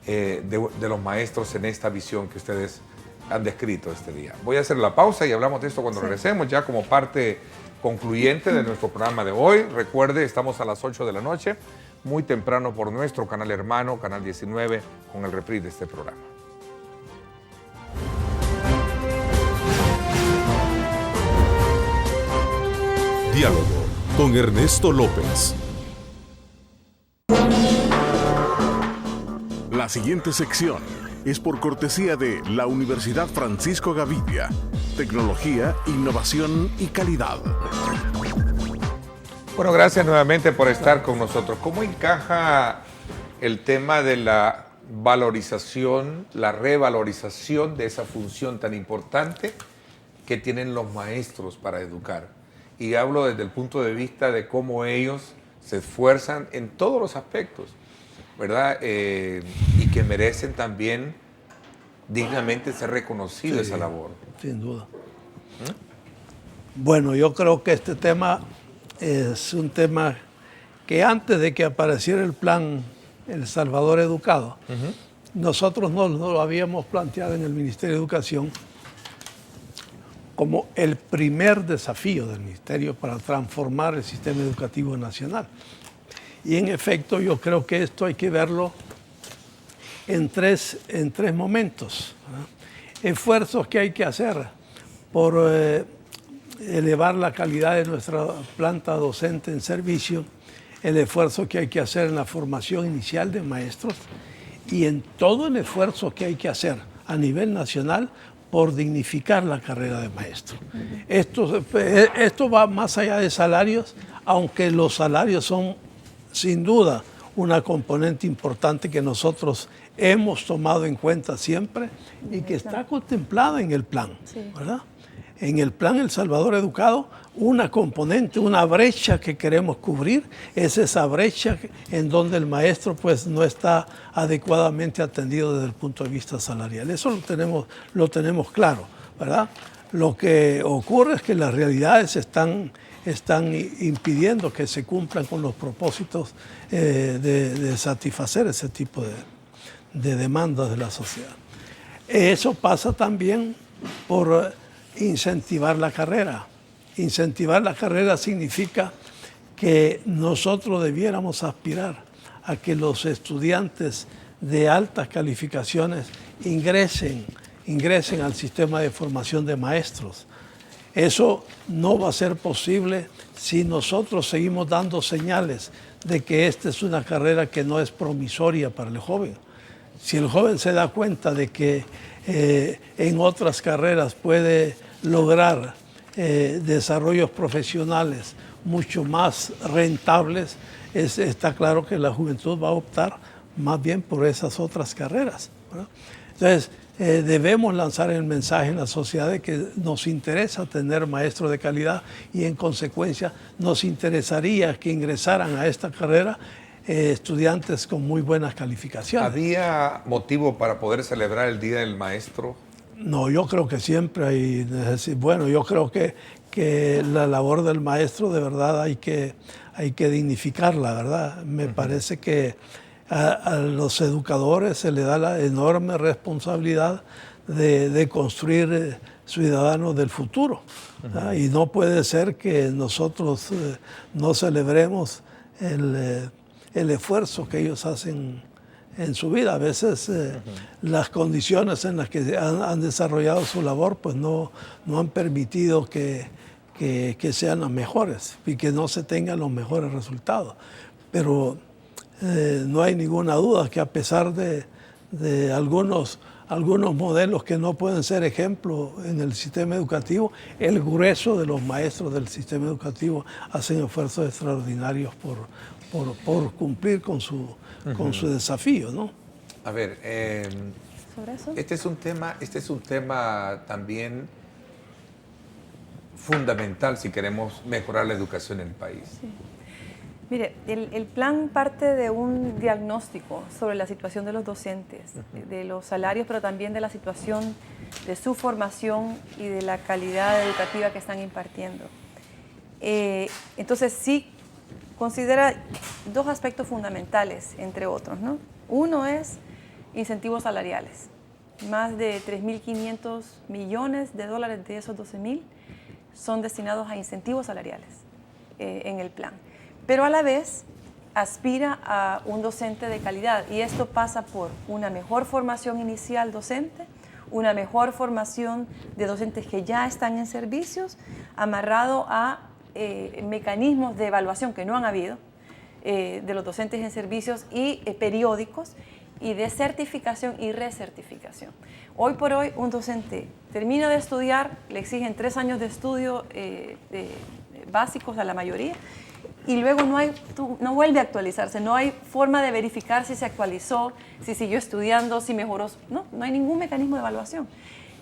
de los maestros en esta visión que ustedes han descrito este día. Voy a hacer la pausa y hablamos de esto cuando regresemos, ya como parte concluyente de nuestro programa de hoy. Recuerde, estamos a las 8 de la noche, muy temprano por nuestro canal hermano, Canal 19, con el reprise de este programa. Diálogo con Ernesto López. La siguiente sección es por cortesía de la Universidad Francisco Gavidia. Tecnología, innovación y calidad. Bueno, gracias nuevamente por estar con nosotros. ¿Cómo encaja el tema de la valorización, la revalorización de esa función tan importante que tienen los maestros para educar? Y hablo desde el punto de vista de cómo ellos se esfuerzan en todos los aspectos, ¿verdad? Y que merecen también dignamente ser reconocido esa labor. Sin duda. Bueno, yo creo que este tema es un tema que antes de que apareciera el plan El Salvador Educado, nosotros no lo habíamos planteado en el Ministerio de Educación como el primer desafío del Ministerio para transformar el sistema educativo nacional. Y en efecto, yo creo que esto hay que verlo en tres momentos, ¿no? Esfuerzos que hay que hacer por elevar la calidad de nuestra planta docente en servicio, el esfuerzo que hay que hacer en la formación inicial de maestros y en todo el esfuerzo que hay que hacer a nivel nacional por dignificar la carrera de maestro. Esto va más allá de salarios, aunque los salarios son sin duda una componente importante que nosotros hemos tomado en cuenta siempre y que está contemplada en el plan, ¿verdad? En el plan El Salvador Educado, una componente, una brecha que queremos cubrir es esa brecha en donde el maestro pues no está adecuadamente atendido desde el punto de vista salarial. Eso lo tenemos claro, ¿verdad? Lo que ocurre es que las realidades están impidiendo que se cumplan con los propósitos de satisfacer ese tipo de demandas de la sociedad. Eso pasa también por incentivar la carrera. Incentivar la carrera significa que nosotros debiéramos aspirar a que los estudiantes de altas calificaciones ingresen al sistema de formación de maestros. Eso no va a ser posible si nosotros seguimos dando señales de que esta es una carrera que no es promisoria para el joven. Si el joven se da cuenta de que en otras carreras puede lograr desarrollos profesionales mucho más rentables, está claro que la juventud va a optar más bien por esas otras carreras, ¿verdad? Entonces, debemos lanzar el mensaje en la sociedad de que nos interesa tener maestros de calidad y en consecuencia nos interesaría que ingresaran a esta carrera estudiantes con muy buenas calificaciones. ¿Había motivo para poder celebrar el Día del Maestro? No, yo creo que siempre hay necesidad. Bueno, yo creo que la labor del maestro de verdad hay que dignificarla, ¿verdad? Me parece que a los educadores se le da la enorme responsabilidad de construir ciudadanos del futuro. Y no puede ser que nosotros no celebremos el esfuerzo que ellos hacen en su vida. A veces las condiciones en las que han desarrollado su labor pues no han permitido que sean las mejores y que no se tengan los mejores resultados. Pero no hay ninguna duda que a pesar de algunos algunos modelos que no pueden ser ejemplo en el sistema educativo. El grueso de los maestros del sistema educativo hacen esfuerzos extraordinarios por cumplir con su desafío, ¿no? A ver, ¿sobre eso? este es un tema también fundamental si queremos mejorar la educación en el país. Sí. Mire, el plan parte de un diagnóstico sobre la situación de los docentes, de los salarios, pero también de la situación de su formación y de la calidad educativa que están impartiendo. Entonces sí considera dos aspectos fundamentales, entre otros, ¿no? Uno es incentivos salariales. Más de 3.500 millones de dólares de esos 12.000 son destinados a incentivos salariales en el plan. Pero a la vez aspira a un docente de calidad, y esto pasa por una mejor formación inicial docente, una mejor formación de docentes que ya están en servicios, amarrado a mecanismos de evaluación que no han habido de los docentes en servicios y periódicos, y de certificación y recertificación. Hoy por hoy un docente termina de estudiar, le exigen 3 años de estudio básicos a la mayoría, y luego no vuelve a actualizarse, no hay forma de verificar si se actualizó, si siguió estudiando, si mejoró, no hay ningún mecanismo de evaluación.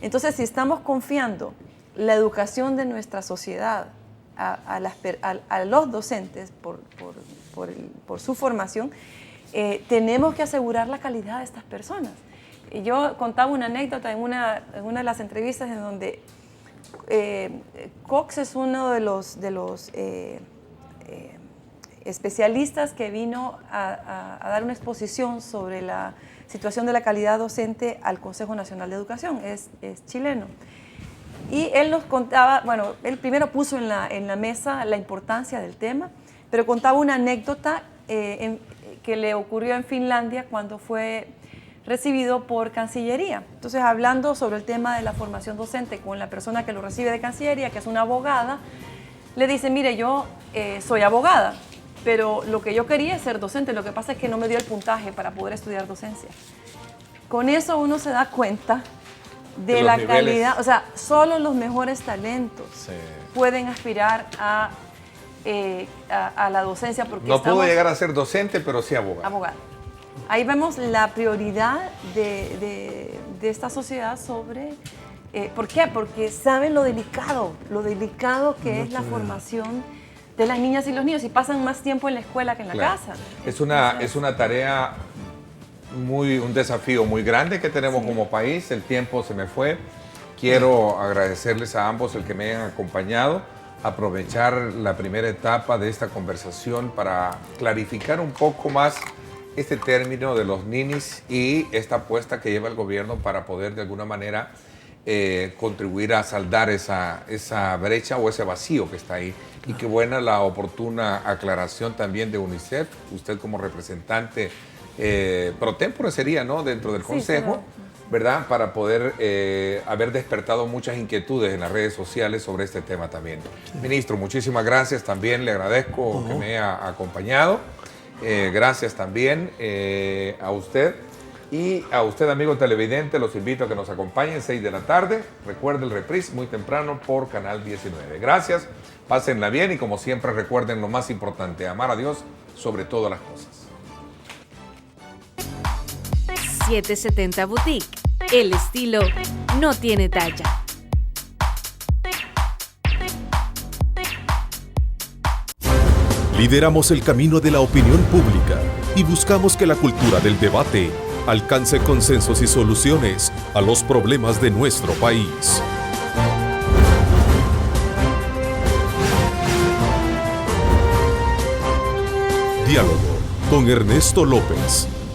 Entonces, si estamos confiando la educación de nuestra sociedad a los docentes por su formación, tenemos que asegurar la calidad de estas personas. Yo contaba una anécdota en una de las entrevistas en donde Cox es uno de los especialistas que vino a dar una exposición sobre la situación de la calidad docente al Consejo Nacional de Educación, es chileno. Y él nos contaba, bueno, él primero puso en la mesa la importancia del tema, pero contaba una anécdota que le ocurrió en Finlandia cuando fue recibido por Cancillería. Entonces, hablando sobre el tema de la formación docente con la persona que lo recibe de Cancillería, que es una abogada, le dice, mire, yo soy abogada, pero lo que yo quería es ser docente, lo que pasa es que no me dio el puntaje para poder estudiar docencia. Con eso uno se da cuenta de la calidad, o sea, solo los mejores talentos pueden aspirar a la docencia. Porque no pudo llegar a ser docente, pero sí abogado. Abogado. Ahí vemos la prioridad de esta sociedad sobre... ¿Por qué? Porque saben lo delicado que es la formación de las niñas y los niños, y pasan más tiempo en la escuela que en la casa. Es una tarea, un desafío muy grande que tenemos como país. El tiempo se me fue. Quiero agradecerles a ambos el que me hayan acompañado, aprovechar la primera etapa de esta conversación para clarificar un poco más este término de los ninis y esta apuesta que lleva el gobierno para poder de alguna manera contribuir a saldar esa brecha o ese vacío que está ahí. Y qué buena la oportuna aclaración también de UNICEF, usted como representante pro tempore sería, ¿no?, dentro del Consejo, ¿verdad?, para poder haber despertado muchas inquietudes en las redes sociales sobre este tema también. Ministro, muchísimas gracias, también le agradezco que me haya acompañado. Gracias también a usted. Y a usted, amigo televidente, los invito a que nos acompañen 6 de la tarde. Recuerde el reprise muy temprano por Canal 19. Gracias, pásenla bien y como siempre recuerden lo más importante, amar a Dios sobre todas las cosas. 770 Boutique. El estilo no tiene talla. Lideramos el camino de la opinión pública y buscamos que la cultura del debate alcance consensos y soluciones a los problemas de nuestro país. Diálogo con Ernesto López.